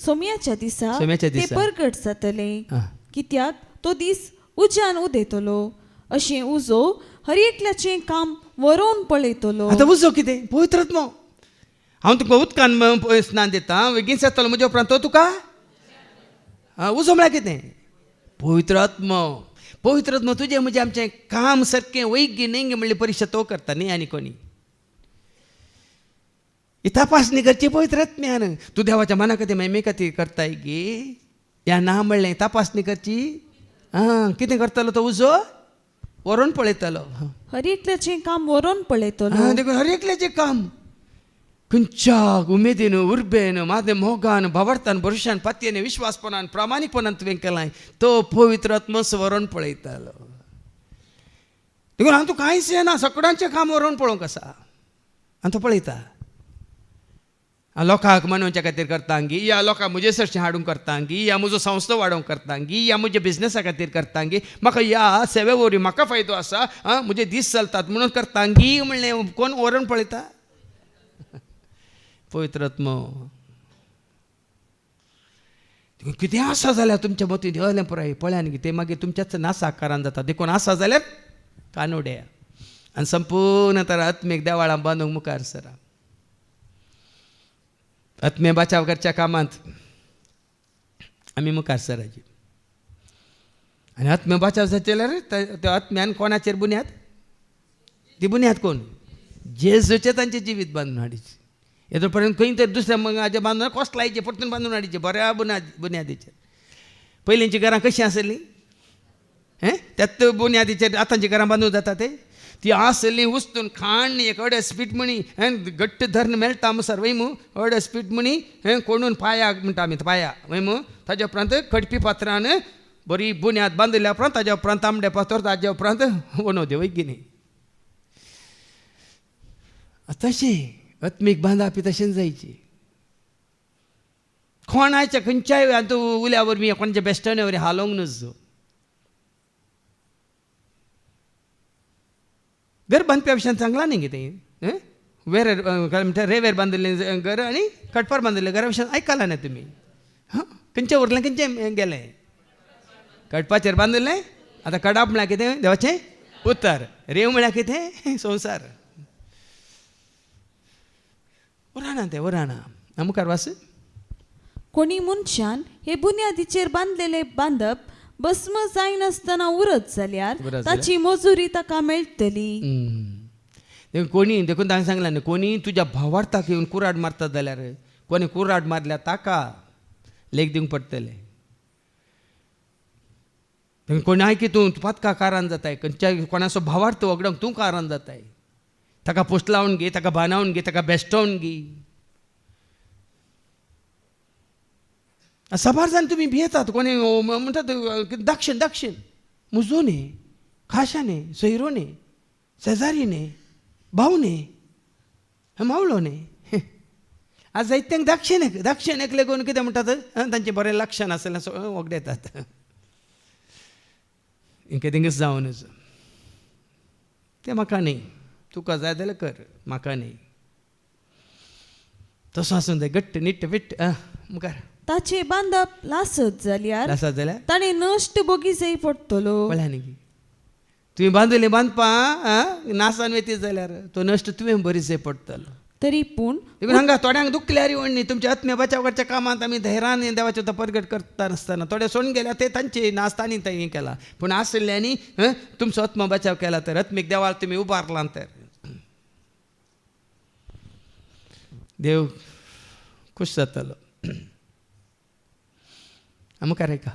सोमयाच्या दिसा सोमयाच्या ते दिसा प्रगट जातले कित्याक तो दीस उज्यान उदेतलो अशें उजो हर एकल्याचें काम वरोवन पळयतलो आतां उजो कितें पवित्र आत्मो हांव तुका उदकान स्नान दिता बेगीन येतलो म्हज्या उपरांत तो तुका उजो म्हळ्यार कितें पवित्र आत्मो तुजें म्हणजे आमचें काम सारकें वैग्य नेंगे म्हणली परीक्षा तो करता न्ही आनी कोणी ही तपासणी करची पवित्र आत्म्यान तूं देवाच्या मना खातीर महिमे खातीर करताय गे ह्या ना म्हणलें तपासणी करची कितें करतलो तो उजो व्हरून पळयतलो हर एकल्याचें काम व्हरून पळयतलो देखून हर एकल्याचें काम खंयच्या उमेदीन उर्बेन मादें मोगान भावार्थान भरोशान पातयेन विश्वासपणान प्रामाणीकपणान तुवें केलां तो पवित्र आत्मो व्हरून पळयतालो देखून हांव तुका कांयच येना सगळ्यांचें काम व्हरून पळोवंक आसा आनी तो पळयता लोकांक मनोवच्या खातीर करता गी या लोकांक म्हजे सरचें हाडूंक करता गी या म्हजो संस्था वाडोवंक करता गी या म्हज्या बिजनेसा खातीर करता गी म्हाका ह्या सेवे वरवीं म्हाका फायदो आसा म्हजे दीस चलतात म्हणून करता गी म्हणलें कोण व्हरून पळयता पवित्र आत्मो कितें आसा जाल्यार तुमच्या मतींत हळें पुराय पळयान कितें मागीर तुमच्याच नासाकारान जाता देखून आसा जाल्यार कानोड्या आनी संपूर्ण तरा आत्मीक देवाळां बांदूंक मुखार सरा आत्मे बचाव करच्या कामांत आमी मुखार सराची आनी आत्मे बचाव जाचे जाल्यार त्या आत्म्यान कोणाचेर बुन्याद ती बुन्याद कोण जेजूचे तांचें जिवीत बांदून हाडीचे येदो पर्यंत खंय तरी दुसऱ्या हाजे बांदून कोसलायचे परतून बांदून हाडीचे बऱ्या बुन्यादीचेर पयलींचीं घरां कशीं आसलीं त्याच बुन्यादीचेर आतांचीं घरां बांदूं जाता ते ती आसलीं उस्तून खाण एक अडेज पीठ म्हणी घट्ट धरण मेळटा सर वयमू अडेज पीठ म्हणी कोणून पांयाक म्हणटा आमी पांया वयमू ताज्या उपरांत खडपी पात्रान बरी बुन्याद बांदिल्ल्या उपरांत ताज्या उपरांत तांबडे पातोर ताज्या उपरांत वनोद्यो वैगिनी तशें आत्मीक बांदप तशें जायची कोणाच्या खंयच्याय तूं उल्या वरवीं कोणाच्या बेश्टण्या वरवीं हालोवंक नजो घर बांदप्या विशयान सांगलां न्ही कितें वेरेर म्हणटा रेवेर बांदिल्लें घर आनी कटपार बांदिल्लें घरा विशयान आयकलां न्ही तुमी खंयच्या उरलें खंयचें गेलें कटपाचेर बांदिल्लें आतां कडप म्हळ्यार कितें देवाचें उतर रेव म्हळ्यार कितें संवसार वराना मुखार वास. कोणी मनशान हे बुन्यादीचेर बांधलेले बांदप भस्म जायनासतना उरत जाल्यार ताची मजुरी ताका मेळटली. कोणी देखून तांकां सांगला न्ही, कोणी तुज्या भावार्थाक येवन कुराड मारता जाल्यार कोणी कुराड मारल्या ताका लेख दिवंक पडटले. कोणी आयकी तूं पातका कारण जाताय, कोणाचो भावार्थ वगडावंक तूं कारण जाताय. ताका पोस्ट लावन घे, ताका बांदावन घे, ताका बेश्टोवन घे. सभार जावन तुमी भियेतात. कोणी म्हणटात दक्षिण मुजोने, खाशाने, सोयरोने, शेजारीने, भावने, मावळोने. आज जायत्यांक दक्षिणेक लागून कितें म्हणटात, तांचें बरें लक्षण आसलें वगडयतात. इंके थिंगच जावनच तें म्हाका न्ही, तुका जाय जाल्यार कर, म्हाका न्ही. तसो आसूं जाय, घट्ट निट्ट विट्ट. मुखार ताचे बांदप लासत जाल्यार ताणें नश्ट बोगीचेय पडटलो. कळ्ळें न्ही, तुवें बांदलें बांदपा नासान वेती जाल्यार तो नश्ट तुवें बरीचें पडटलो. तरी पूण हांगा थोड्यांक दुखल्यार व्हडणी तुमच्या आत्म्य बचाव करच्या कामांत आमी धैर्यान देवाचो तो परगट करता नासतना थोडे सोडून गेल्या ते तांचे नासतानी तें केला. पूण आसल्यांनी तुमचो आत्म बचाव केला तर आत्मीक देवार तुमी उबारला तर देव खूश जातलो. मुखार ऐका.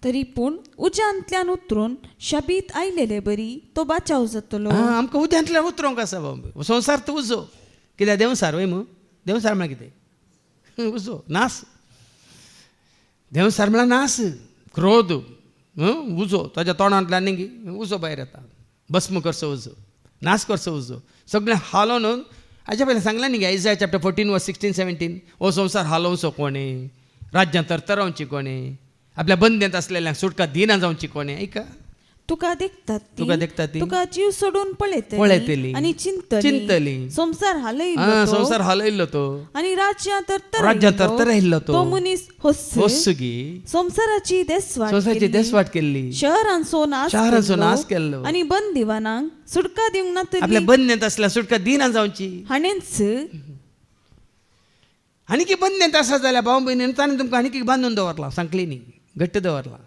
तरी पूण उज्यांतल्यान उतरून शबीत आयलेले बरी तो बचाव जातलो. आमकां उज्यांतल्यान उतरोंक आसा बाबा. संवसार तो उजो कित्याक देवसार वय मू. देवसार म्हळ्यार कितें, उजो नास. देवसार म्हळ्यार नास, क्रोध, उजो. ताच्या तोंडांतल्यान न्ही उजो भायर येता. भस्म करचो उजो, नाश करचो उजो. सगळें हालोवन हाच्या पयलीं सांगलां न्ही आयजाया चॅप्टर 14:16-17 हो संवसार हालोवचो कोणे, राज्यां तरतरावची कोणे, आपल्या बंदेंत असलेल्यांक सुटका दिना जावची कोणे. ऐका, तुका देखतात ती तुका जीव सोडून पळयतली आनी चिंतली. संसार हालयल्लो तो आनी राज्यां तरतरायल्लो तो मनीस होस्सुगी. संसाराची देसवाट केल्ली. शहरांचो नाश केल्लो आनी बंदिवानांक सुटका दिवंक ना तरी आपल्या बंदेंत असल्या सुटका दिना जावची हाणेंच आनी बंदेंत आसा जाल्यार भाव भयणीन ताणें तुमकां आनी बांदून दवरला. सांगली न्ही, घट्ट दवरला.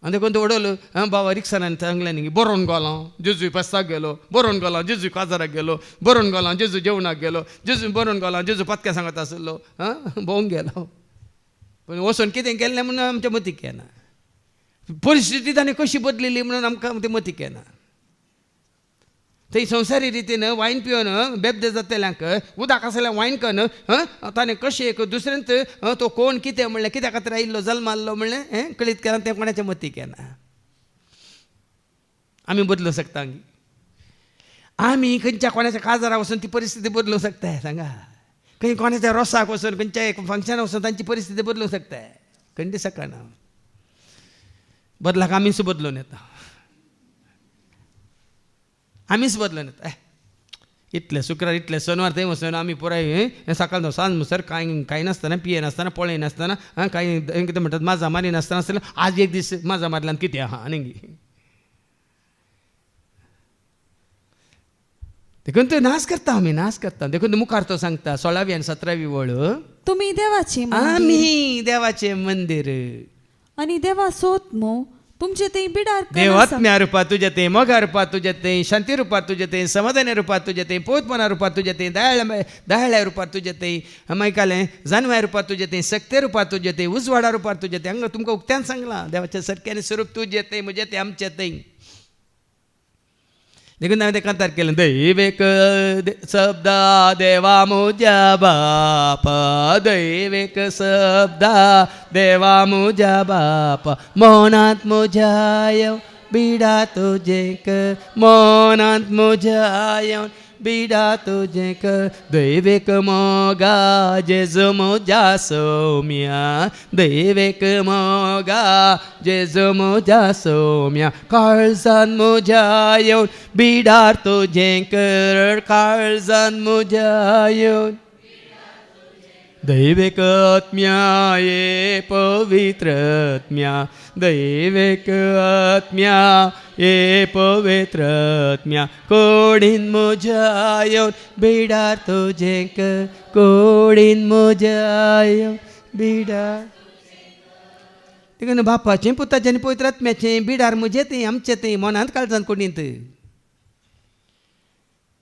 आनी देखून तो उडवलो बाबा रिक्षान सांगलें न्ही बरोवन गेलो जेजू बस्ताक गेलो, बरोवन गेलो जेजू काजाराक गेलो, बरोवन गेलो जेजू जेवणाक गेलो, जेजू बरोवन गेलो जेजू पत्क्या सांगत आसलो, भोवंक गेलो. पूण वचून कितें केलें म्हणून आमच्या मतीक येना. परिस्थिती ताणें कशी बदलिल्ली म्हणून आमकां तें मतीक येना. थंय संवसारी रितीन वायन पिवन बेबदे जातल्यांक उदक आसलें वायन कन ताणें कशें एक दुसऱ्यांत तो कोण कितें म्हणलें, कित्या खातीर आयिल्लो जल्माल्लो म्हणलें कळीत केलां तें कोणाच्या मतीक येना. आमी बदलूं शकता. आमी खंयच्या कोणाच्या काजाराक वचून ती परिस्थिती बदलूं शकताय. सांगा, खंय कोणाच्या रोसाक वचून खंयच्या एक फंक्शनाक वचून तांची परिस्थिती बदलूं शकताय. खंयची सकना. बदलाक आमीच बदलून येता. आमीच बदलून येता. इतले शुक्रार इतले शनिवार थंय वचून आमी पुराय सकाळ सांज सर कांय नासतना पिये नासतना पळय नासतना कांय कितें म्हणटात माझा मारी नासतना आज एक दीस माझा मारल्यान कितें आहा आनी देखून तो नाश करता. आमी नाश करता. देखून मुखार तो सांगता 16वी आनी 17वी वळ, तुमी आमी देवाचे मंदिर आनी देवा सोत्मो तुमचे ते बिडार देव आत्म्या रुपात तुझे ते, मोगा रुपात तुझे ते, शांती रुपात तुझे ते, समाधान रुपात तुझे ते, पवित्रपणा रुपात तुझे ते, दयाळ्या रुपात तुझे ते, मायकालें जानव्या रुपात तुझे ते, सक्ते रुपात तुझे ते, उजवाडा रुपात तुझे ते. हांगा तुमकां उक्त्यान सांगलां देवाच्या सारक्याने स्वरूप तुझे ते, म्हजे ते, आमचे ते. देखून हांवें तें कांतार केलें, दैवेक शब्दा देवा म्हज्या बापा, दैवेक शब्दा देवा म्हज्या बापा, मनांत म्हज्या येवन बिडा तुजेक, मनांत म्हज्या येवन बिडा तुजेक, दैवेक मोगा जेजू म्हज्या सौम्या, दैवेक मोगा जेजू म्हज्या सौम्या, काळजान म्हज्या येवन बिडार तुजेक, काळजान म्हज्या येवन दैवेक आत्म्या ये पवित्र आत्म्या दैवेक आत्म्या ये पवित्र आत्म्या कोडीन म्हज्या येवन बिडार तुजेक कोडीन म्हज्या येवन बिडार देखून बापाचें पुताचें आनी पवित्र आत्म्याचें बिडार म्हजें तें आमचें तें मनांत काळजांत कोणींत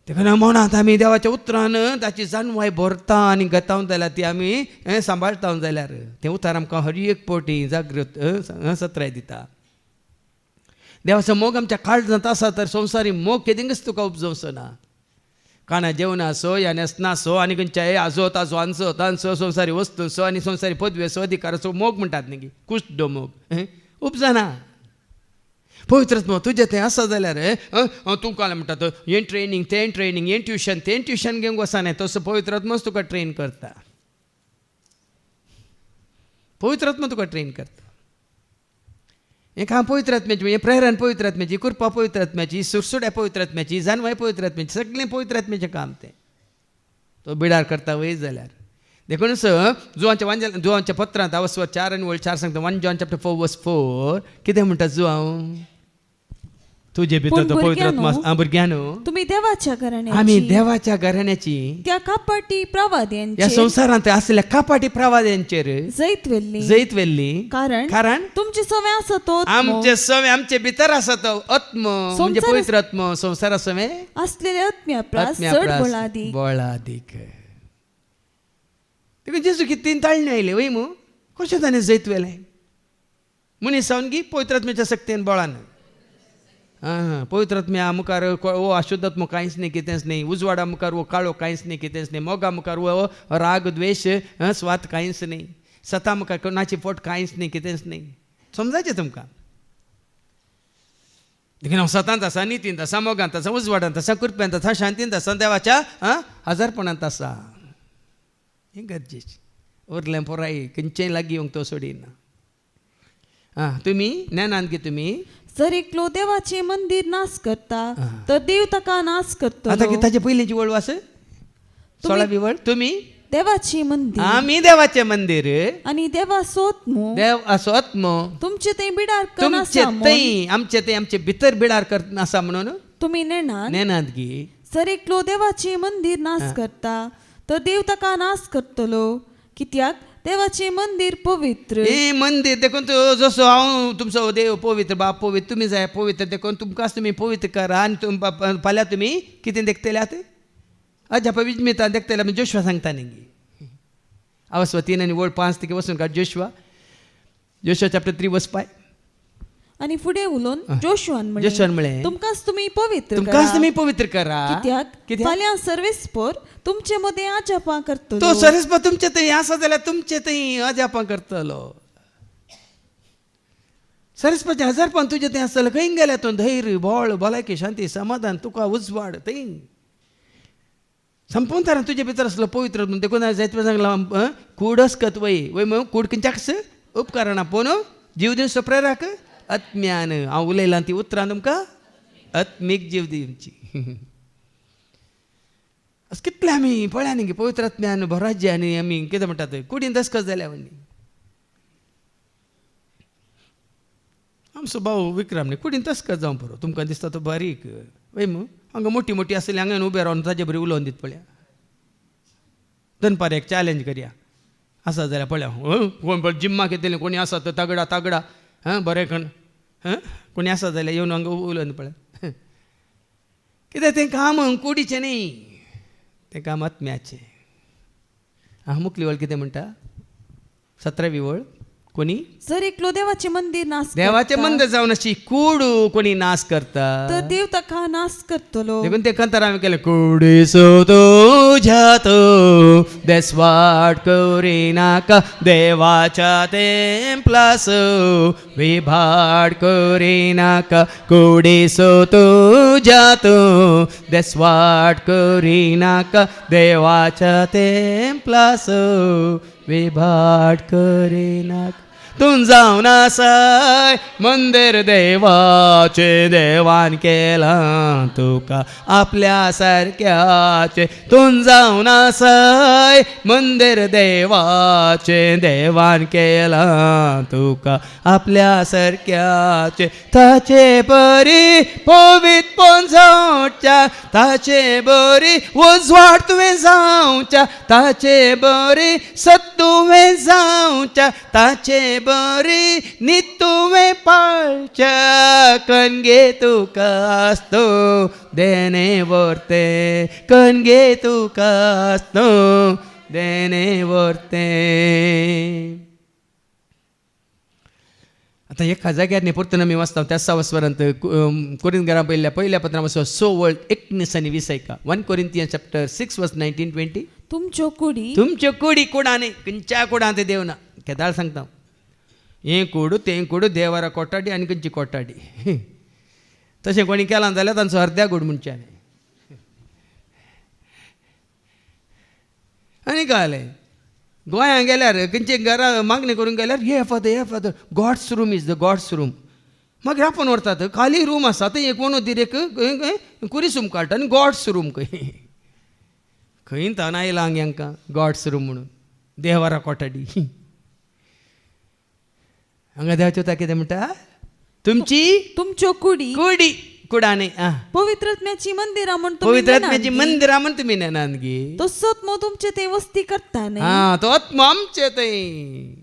देखून मनांत आमी देवाच्या उतरान ताची जाणवाय भरता आनी गतावन जाल्यार ती आमी सांबाळता जाल्यार तें उतार आमकां हर एक पोटी जागृत सत्राय दिता देवाचो मोग आमच्या काळजांत आसा तर संवसारी मोग केदिंगच तुका उपजोवचो ना काणा जेवणां आसो या न्यासना आसो आनी खंयच्याय आजो ताजो आंसो तांचो संवसारी वस्तूंचो आनी संवसारी पदवेचो अधिकाराचो मोग म्हणटात न्ही कुश्ट मोग उपजना पवित्र तुजें तें आसा जाल्यार तुका म्हणटा हें ट्रेनींग हें ट्युशन घेवंक वचना तसो पवित्र आत्मोच तुका ट्रेन करता पवित्र आत्मा तुका ट्रेन करता हें काम पवित्र आत्म्याची म्हणजे प्रेरण पवित्र आत्म्याची कृपा पवित्र आत्म्याची सुरसुड्या पवित्र आत्म्याची जाणवाय पवित्र आत्म्याची सगळें पवित्र आत्म्याचें काम तें तो बिडार करता वय जाल्यार देखूनच जुवांच्या पत्रांत हांव 4:4 सांगता 1 John chapter 4 verse 4 कितें म्हणटा जुवांव तुजे भितर तो पवित्र आत्मा भुरग्यानो तुम्ही देवाच्या घराण्याची आमी देवाच्या घराण्याची त्या कापाटी प्रवाद्यांचेर या संवसारांत असलेल्या कापाटी प्रवाद्यांचेर जैत वेल्ली कारण तुमची सवय आसा तो आमचे सवय आमचे भितर आसा तो आत्म म्हणजे पवित्र आत्मा संवसारा सवय असलेले आत्म्या बळादीक देखून जेजू कितें 3 ताळणी आयले वय मू कशें ताणें जैत वेलें मनीस जावन गी पवित्र आत्म्याच्या सक्तीन बळान पवित्र आत्म्या मुखार वो अशुद्ध आत्मो कांयच न्ही कितेंच न्ही उजवाडा मुखार वो काळो कांयच न्ही कितेंच न्ही मोगा मुखार वो राग द्वेश स्वार्थ कांयच न्ही सता मुखार कोणाची पोट कांयच न्ही कितेंच न्ही समजायचें तुमकां देखून हांव सतांत आसा नितींत आसा मोगांत आसा उजवाडांत आसा कृप्यांत आसा शांतींत आसा देवाच्या हजरपणांत आसा हें गरजेचें उरलें पुराय खंयचेंय लागीं येवंक तो सोडिना तुमी ज्ञानांत गे तुमी जर एकलो देवाचे मंदिर नाश करता तर देव ताका नाश करतो आता की ताचे पयलींची वळ वास 16वी वळ तुमी देवाचे मंदिर आमी देवाचे मंदिर आणि देवाचो देव असो आत्मो तुमचे ते बिडार तुमचे ते आमचे भितर बिडार करता आसा म्हणून तुम्ही नेनात गी जर एकलो देवाचे मंदिर नाश करता तर देव ताका नाश करतलो कित्याक देवाचे मंदिर पवित्र हे मंदिर देखून जसो हांव तुमचो देव पवित्र बाप पवित्र तुमी जाय पवित्र देखून तुमकांच तुमी पवित्र करा आनी फाल्यां तुमी कितें देखतल्यात अजापा विजमिता देखतल्या म्हणजे जोशवा सांगता न्ही अवस्व 3 आनी वळ 5 तिके वचून काड जोशवा चॅप्टर 3 वर्स 5 आणि पुढे उलोवन जोशुआन म्हळें तुमकांच तुमी पवित्र करा कित्याक फाल्यां सर्वेस्पर तुमचे मदें अजापां करतलो तो सर्वेस्पर तुमचे थंय आसा जाल्यार तुमचे थंय अजापां करतलो सर्वेस्पराचें हजरपण तुजे थंय आसतलें खंय गेल्या तूं धैर्य बळ भलायकी शांती समाधान तुका उजवाड थंय संपूर्ण तरान तुजे भितर आसलो पवित्र देखून जायते सांगलां कूडस्कत वय कूड खंयच्याकच उपकारणा पूण जीव दिवचो प्रेरक आत्म्यान हांव उलयलां ती उतरां तुमकां आत्मीक जीव दिवची कितले आमी पळया न्ही पवित्र आत्म्यान भराज्य आनी आमी कितें म्हणटात कुडीन दसकत जाल्या म्हणनी आमचो भाऊ विक्रम न्ही कुडीन दसकत जावं पुरो तुमकां दिसता तो बारीक वय मू हांगा मोठी आसली हांगा उबे रावन ताजे बरी उलोवन दीत पळया दनपार एक चॅलेंज करया आसा जाल्यार पळया कोण जिम्माक येतलें कोणी आसा तो तागडा बरें खण कोणी आसा जाल्यार येवन हांगा उलोवन पळय कितें तें काम कुडीचें न्ही तें काम आत्म्याचें मुखली वळ कितें म्हणटा 17वी वळ कोणी जर एकलो देवाचे मंदिर नाश देवाचे मंदिर जावन अशी कूड कोणी नाश करता तर देव ताका नाश करतलो देखून ते कंतर आमी केलें कुडीसो तुझ्या तो देसवाट करिनाका देवाच्या तेंपलास विभाड करिनाका कुडीसो तुझ्या तो देसवाट करिनाका देवाच्या तेंपलास विभाड करिनाका तूं जावन आसाय मंदिर देवाचे देवान केलां तुका आपल्या सारक्याचे तूं जावन आसाय मंदिर देवाचे देवान केलां तुका आपल्या सारक्याचे ताचे बरी पवित्रपण जावच्या ताचे बरी उजवाड तुवें जावच्या ताचे बरी सत्तुवें जावच्या ताचे बरी न्हीद तुवें पाळच्या कणगे तुका आसतो देणे वर्ते कणगे तुका आसतो देणे वर्ते. आता एका जाग्यार परतून आमी वाचता त्या 6 वस्वरांत कोरिंथीकारां पहिल्या पत्रापासून 6 वळ 19 आनी 20 ऐका. 1 Corinthians chapter 6 verse 19-20. तुमच्यो कुडी कुडांनी खंयच्या कुडांत ते देवना केदाळ सांगता हें कूड तें कूड देवारा कोटाडी आनी खंयची कोटाडी तशें कोणी केलां जाल्यार तांचो अर्ध्या कूड म्हणच्यानी आनी काय जालें गोंयांत गेल्यार खंयची घरा मागणी करून गेल्यार हे father God's room is the God's room मागीर आपण व्हरतात खाली रूम आसा थंय एक कोण एक कुरिसूम काडटा आनी गॉड्स रूम खंय तान आयलां हांकां गॉड्स रूम म्हणून देवारा कोठाडी हांगा देवाचें कितें म्हणटा तुमच्यो कुडी कुडांनी पवित्रात्म्याची मंदिरां म्हूण पवित्रात्म्याची मंदिरां म्हूण तुमी नेनात गे तसो आत्मो तुमचे थंय वस्ती करता न्ही. तो आत्मो आमचे थंय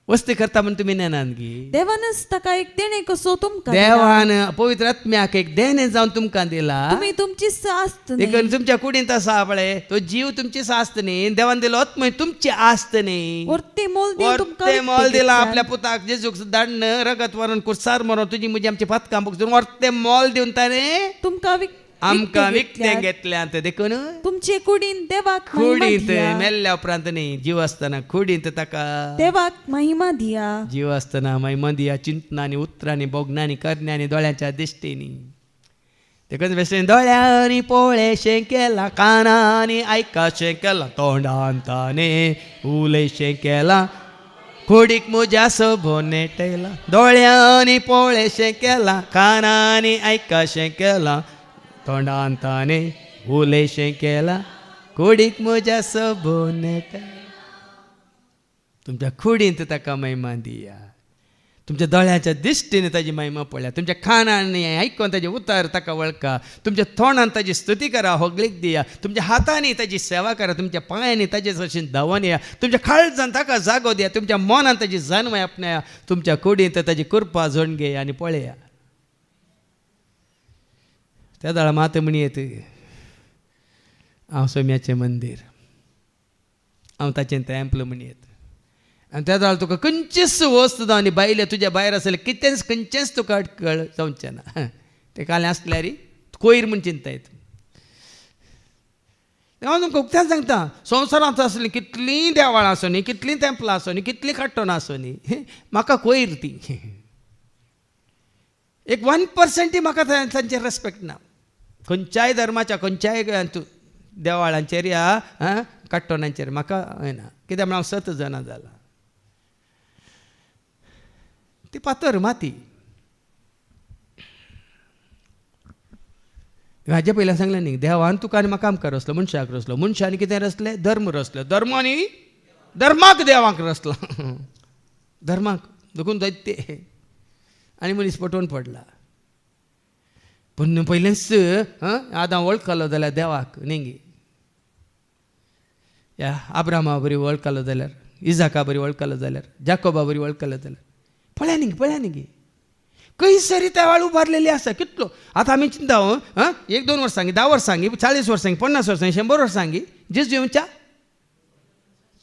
वस्ती करता म्हूण तुमी नेनात गे. देवानच ताका एक देणे कसो तुमकां देवान पवित्र आत्म्याक एक देणे जावन तुमकां दिला. तुमी तुमची आस्त देखून तुमच्या कुडींत आसा पळय तो जीव तुमची आस्त न्ही देवान दिलो आत्मो तुमची आस्त न्ही. वर्ते मोल दिला आपल्या पुताक जेजूक धाडन रगत व्हरून कुर्सार मारून तुजी म्हजी आमची पथकां बघून वर्ते मोल दिवन ताणें तुमकां आमकां विकतें घेतल्यांत देखून तुमचे कुडींत देवाक कुडींत मेल्ल्या उपरांत न्ही जीव आसतना कुडींत ताका देवाक महिमा दिया जीव आसतना महिमा दिया चिंतनांनी उतरांनी बोगनांनी करण्यांनी दोळ्यांच्या दिश्टींनी देखून बेश्टेन दोळ्यांनी पळोवशें केलां कानांनी आयकाशें केलां तोंडान ताणें उलयशें केलां कुडीक म्हज्या सोबोन नेटयलां दोळ्यांनी पळोवशें केलां कानांनी आयकाशें केलां तोंडान ताणें उलयशें केलां कुडीक म्हज्या सोबोन नेटयलां. तुमच्या कुडींत ताका महिमा दिया तुमच्या दोळ्याच्या दिश्टीने ताजी महिमा पळया तुमच्या कानांनी आयकून ताजे उतार ताका वळखा तुमच्या तोंडान ताजी स्तुती करा होगलीक दिया तुमच्या हातांनी ताजी सेवा करा तुमच्या पांयांनी ताजे तशें धांवन या तुमच्या काळजान ताका जागो दिया तुमच्या मनान ताजी जन्म आपणाया तुमच्या कुडींत ताजी कृपा जोडगे आनी पळया. त्या दाळा मात म्हणयेत हांव सोम्याचें मंदीर हांव ताचें तेंपल म्हणयेत आनी त्या दाळ तुका खंयचीच वस्त जावं आनी बायले तुज्या भायर आसले कितेंच खंयचेंच तुका अडकळ जावचें ना तें कालें आसल्यार कोयर म्हूण चिंतायत. हांव तुमकां उक्त्यान सांगता संवसारांत आसलीं कितलीं देवाळां आसूं न्ही कितलीं तेंपलां आसूं न्ही कितलीं काट्टोनां आसूं न्ही म्हाका कोयर ती एक 1% म्हाका तांचेर रेस्पेक्ट ना. खंयच्याय धर्माच्या खंयच्याय देवाळांचेर या काट्टोनांचेर म्हाका ना कित्याक म्हळ्यार हांव 7 जाणां जाला ती पातर माती. हाजे पयलीं सांगलें न्ही देवान तुका आनी म्हाका आमकां रचलो मनशाक रचलो मनशांनी कितें रचलें धर्म रचलो धर्मांनी धर्माक देवाक रचला धर्माक देखून दैत्य आनी मनीस पटोवन पडला. पूण पयलेंच आदां वळखलो जाल्यार देवाक न्ही ह्या आब्रामा बरी वळखलो जाल्यार इजाका बरी वळखलो जाल्यार जाकोबा बरी वळखलो जाल्यार पळया न्ही खंय सरी त्या वेळ उबारलेली आसा कितलो आतां आमी चिंता 1-2 वर्सांनी 10 वर्सांनी 40 वर्सांनी 50 वर्सांनी 100 वर्सांनी जेजू येवच्या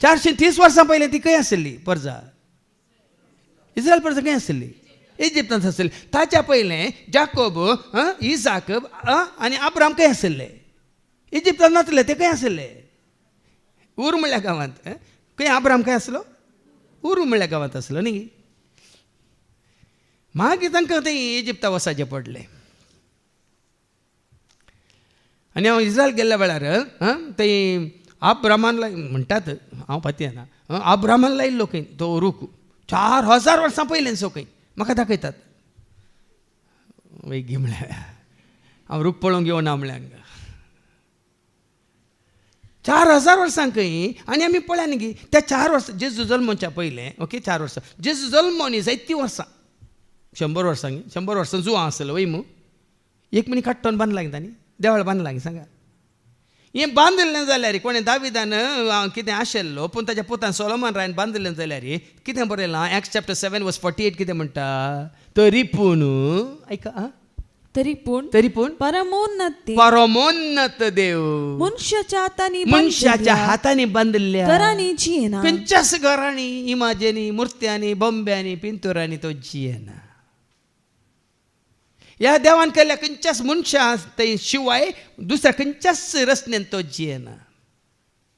430 वर्सां पयलीं ती खंय आसली परजा इस्रायल परजा खंय आसली इजिप्तांत आसली. ताच्या पयलें जाकोब इजाक आनी आब्राम खंय आसले इजिप्तांत नासले ते खंय आसले उर म्हणल्या गांवांत खंय आब्राम खंय आसलो उर म्हणल्या गांवांत आसलो न्ही. मागीर तांकां थंय इजिप्ता वचचें पडलें आनी हांव इस्रायल गेल्ल्या वेळार थंय आब्रामान म्हणटात हांव पातयेना आब्रामान लायिल्लो खंय तो रूख 4000 वर्सां पयलें सो खंय म्हाका दाखयतात वय घे म्हळ्यार हांव रूप पळोवंक येवना म्हळ्यार 4000 वर्सां खंय आनी आमी पळया न्ही त्या 4 वर्सां जेजू जल्मच्या पयलें ओके 4 वर्सां जेजू जल्म न्ही जायतीं वर्सां 100 वर्सां 100 वर्सां जुवां आसलो वय मू एक मणी काडटोन बांदलां तांणी देवळ बांदलां सांगा हें बांदलें जाल्यार कोणें दाविदान कितें आशिल्लो पूण ताच्या पुतान सोलोमन रायन बांदलें जाल्यार कितें बरयलां एक्ट्स चॅप्टर 7 वर्स 48 कितें म्हणटा तरी पूण ऐका तरी पूण परमोन्नत देव मनशाच्या हातांनी बांदल्या घरांनी जियेना खंयच्याच घरांनी इमाजेनी मुर्त्यांनी बॉम्ब्यांनी पिंतुरांनी तो जियेना ह्या देवान केल्ल्या खंयच्याच मनशा शिवाय दुसऱ्या खंयच्याच रचनेन तो जियेना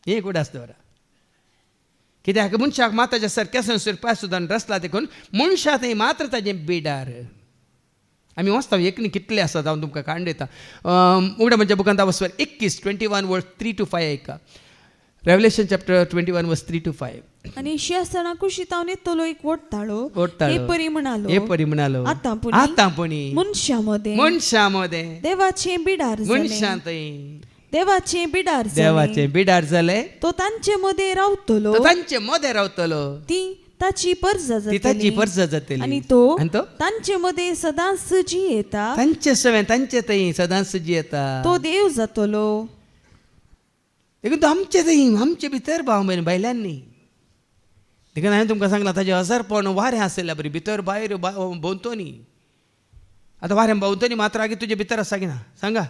हें उगडास दवरा कित्याक मनशाक माताच्या सारक्या पांय सुद्दां रचला देखून मनशा थंय मात्र ताजें बिडार आमी वाचता एक न्ही कितले आसात हांव तुमकां काण दिता उगड्या म्हणजे बुकांत वचवर 21 वर्स 3 to 5 ऐका रेवलेशन चॅप्टर 21 वर्स 3 to 5 आनी शेसणा कुशीत हांव न्हेतलो एक वोट्टाळो हे परी म्हणालो आतांपुणी मनशामध्ये देवाचें बिडार मनशांत देवाचें बिडार जालें तो तांचे मदें रावतलो ती ताची पर्ज जातली आनी तो तांचे मदें सदांच जियेता तांचे थंय सदांच जियेता तो देव जातलो देखून तो आमचे थंय आमचे भितर भाव बहीण बायलांनी देखून हांवें तुमकां सांगलां ताजें हजारपण वारें आसलें बरें भितर भायर भोंवतोनी आतां वारें भोंवतोनी मात्र आगे तुजे भितर आसा की ना सांगा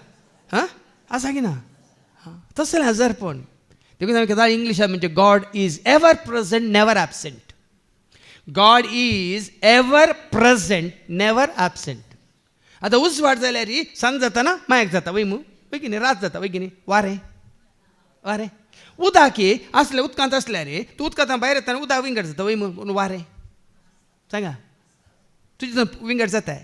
हां आसा की ना तसलें हजारपण देखून हांवें कितें इंग्लिशान म्हणजे God is ever present never absent God is ever present never absent आतां उसवाट जाल्यार सांज जाता ना मायक जाता वय वय की न्ही रात जाता वय की न्ही वारें उदक असलें उदकांत असल्यार तूं उदकांत भायर येतना उदक विंगड जाता वय वारें सांगा तुजें विंगड जाता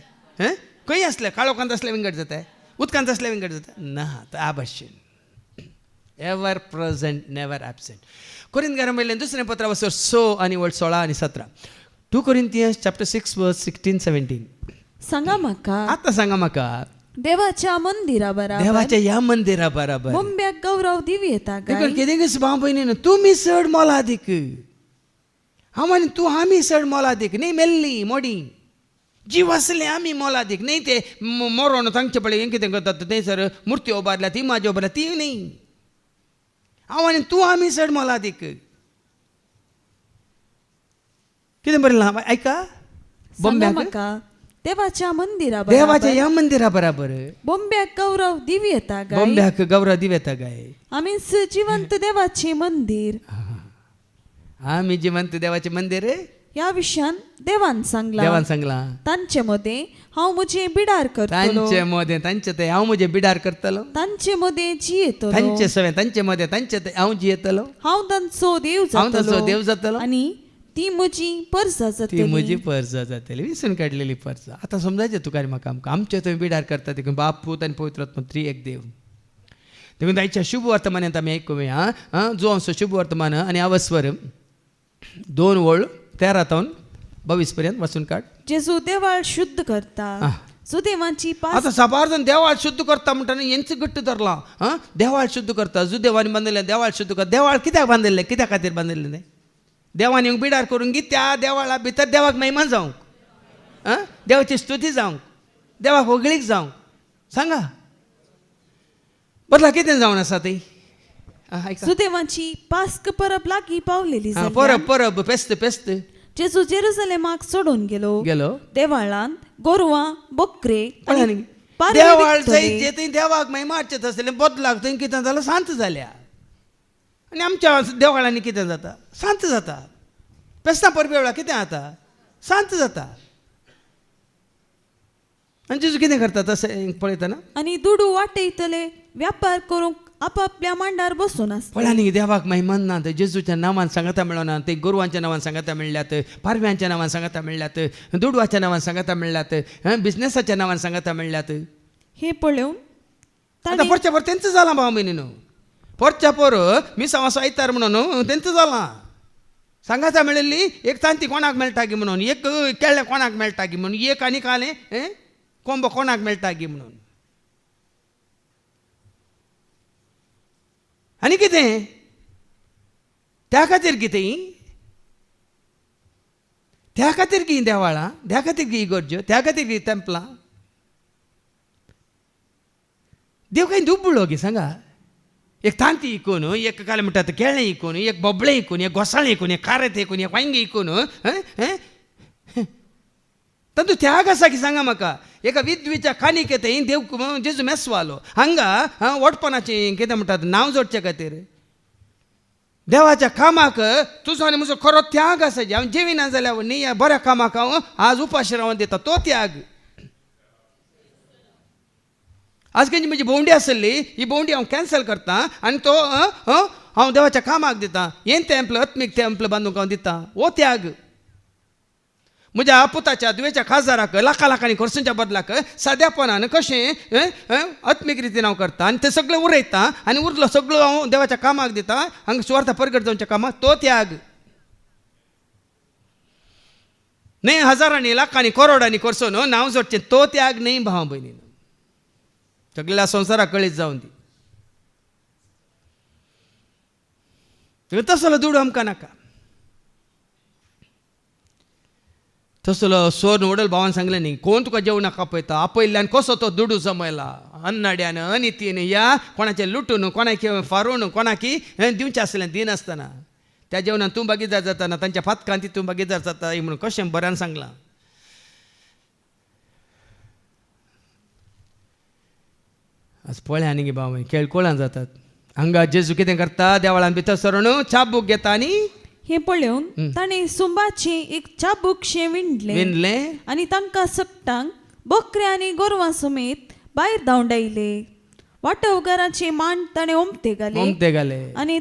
खंय असलें काळोखांत असलें विंगड जाता उदकांत असलें विंगड जाता ना आ भाशेन एवर प्रेझंट नेवर एबसेंट कोरिंथीयांक बरयलें दुसरें पत्र वचोर 6 आनी 16 आनी 17 2 Corinthians chapter 6 verse 16-17 सांगा म्हाका आतां सांगा म्हाका देवाच्या मंदिरा बराबर देवाच्या ह्या मंदिरा बराबर बोंब्याक गौरव दिवी येता काय कितें भाव भयणीन तुमी चड मोलादीक हांव आनी तूं आमी चड मोलादीक न्ही मेल्ली मोडी जीव आसले आमी मोलादीक न्ही ते मरोन तांचे पळय हें कितें करतात थंयसर मुर्ती उबारल्या ती म्हाजी उबारल्या ती न्ही हांव आनी तूं आमी चड मोलादीक कितें बरयलां ऐका बोंब्याक देवाच्या ह्या मंदिरा बराबर बोंब्याक गौरव दिवी येता गाय आमी जिवंत देवाचे मंदिर आमी जिवंत देवाचे मंदिर ह्या विशयान देवान सांगला तांचे मदें हांव म्हजें बिडार करतलो तांचे थंय हांव म्हजें बिडार करतलो तांचे मदें जियेतलो तांचे मदें तांचे थंय हांव जियेतलो हांव तांचो देव जातलो आनी ती म्हजी पर्ज जातली विसरून काडलेली पर्ज आतां समजायचें तुका म्हाका आमकां आमचे थंय बिडार करता देखून बाप पूत आनी पवित्र आत्मा त्री एक देव देखून आयच्या शुभ वर्तमानांत आमी आयकुया जो आमचो शुभ वर्तमान आनी आवस्वर 2 वळ 13-22 पर्यंत वाचून काड जेजू देवाळ शुद्ध करता सुदेवाची आतां साबार जण देवाळ शुद्ध करता म्हणटा हेंच घट्ट धरलां देवाळ शुद्ध करता जुदेवानी बांदिल्लें देवाळ शुद्ध करता देवाळ कित्याक बांदिल्लें कित्या खातीर बांदिल्लें देवानी बिडार करून गी त्या देवाळा भितर देवाक महिमा जावंक देवाची स्तुती जावंक देवाक होगळीक जावंक सांगा बदला कितें जावन आसा ती सुदेवाची पास्क परब लागीं पावलेली परब पेस्त जेजू जेरुसलेमाक सोडून गेलो देवाळांत गोरवां बोकरे देवाळ जे थंय देवाक महिमाचें आसलें बदलाक थंय कितें जालां शांत जाल्या आनी आमच्या देवळांनी कितें जाता शांत जाता पेस्तां परबे वेळा कितें जाता शांत जाता आनी जेजू कितें करता तशें पळयतना आनी दुडू वाटयतले व्यापार करूंक आपापल्या मांडार बसून आसता पळय न्ही देवाक महिमान ना जेजूच्या नांवान सांगाता मेळना ते गोरवांच्या नांवान सांगाता मेळ्ळ्यात पारव्यांच्या नांवान सांगाता मेळ्ळ्यात दुडवाच्या नांवान सांगाता मेळ्ळ्यात बिझनेसाच्या नांवान सांगाता मेळ्ळ्यात हे पळोवन आतां परच्या पर तेंच जालां भाव भयणीनो परच्या पर मिसांवाचो आयतार म्हणून तेंच जालां सांगाता मेळिल्ली एक तांती कोणाक मेळटा गी म्हणून, एक केळ्ळे कोणाक मेळटा गी म्हणून, एक आनी काले कोंब कोणाक मेळटा गी म्हणून. आनी कितें त्या खातीर कितें, त्या खातीर गी देवाळां, त्या खातीर गी इगर्ज्यो, त्या खातीर गी तेंपलां. देव काही दुब्बुळो गी सांगा. एक तांती इकून, एक काय म्हणटात केळ्ळें इकून, एक बोबळें इकून, एक घोसाळें इकून, एक खारें इकून, एक वांयगें इकून, तातूंत त्याग आसा की सांगा म्हाका. एका विधवेच्या कानीक येते देव जेजू मेस्वालो हांगा ओडपणाचें कितें म्हणटात नांव जोडचे खातीर. देवाच्या कामाक तुजो आनी म्हजो खरो त्याग आसा. जे हांव जेविना जाल्यार न्ही ह्या बऱ्या कामाक हांव आज उपाशी रावन दिता, तो त्याग. आज खंयची म्हजी भोंवडी आसली, ही भोंवडी हांव कॅन्सल करता आनी तो हांव देवाच्या कामाक दिता. हें तेंपल आत्मीक तेंपल बांदूंक हांव दिता, हो त्याग. म्हज्या पुताच्या दुवेच्या खासदाराक लाखां लाखांनी खर्चुच्या बदलाक सादेपणान कशें आत्मीक रितीन हांव करता आनी तें सगळें उरयता आनी उरलो सगळो हांव देवाच्या कामाक दिता, हांगा सुवार्थ परगट जावच्या कामाक, तो त्याग. न्ही हजारांनी लाखांनी करोडांनी खर्चून नांव जोडचें, तो त्याग न्ही भाव भयणीन. सगळ्या संवसाराक कळीत जावन दी. तसलो दुडू आमकां नाका. तसलो सोर वडल भावान सांगलें न्ही, कोण तुका जेवणाक आपयता, आपयल्ल्यान कसो तो दुडू जमयला. अन्नाड्यान अनितीन या कोणाचें लुटून, कोणाक फारोवन, कोणाक दिवचें आसलें दिनासतना त्या जेवणान तूं बागीदार जाता, तांच्या फातकांत तूं बागीदार जाता म्हणून कशें बऱ्यान सांगलां. आज पळय आनी गे भाव केळकोळां जातात. हांगा जेजू कितें करता, देवळान भितर सरून चाबूक घेता आनी हे पळोवन ताणें सुंबाचें एक चाबूकशें विणलें आनी तांकां सकटांक बकऱ्या आनी गोरवां समेत भायर धांवडायले. वांटवकाराचे मान ताणें ओमते घाले आनी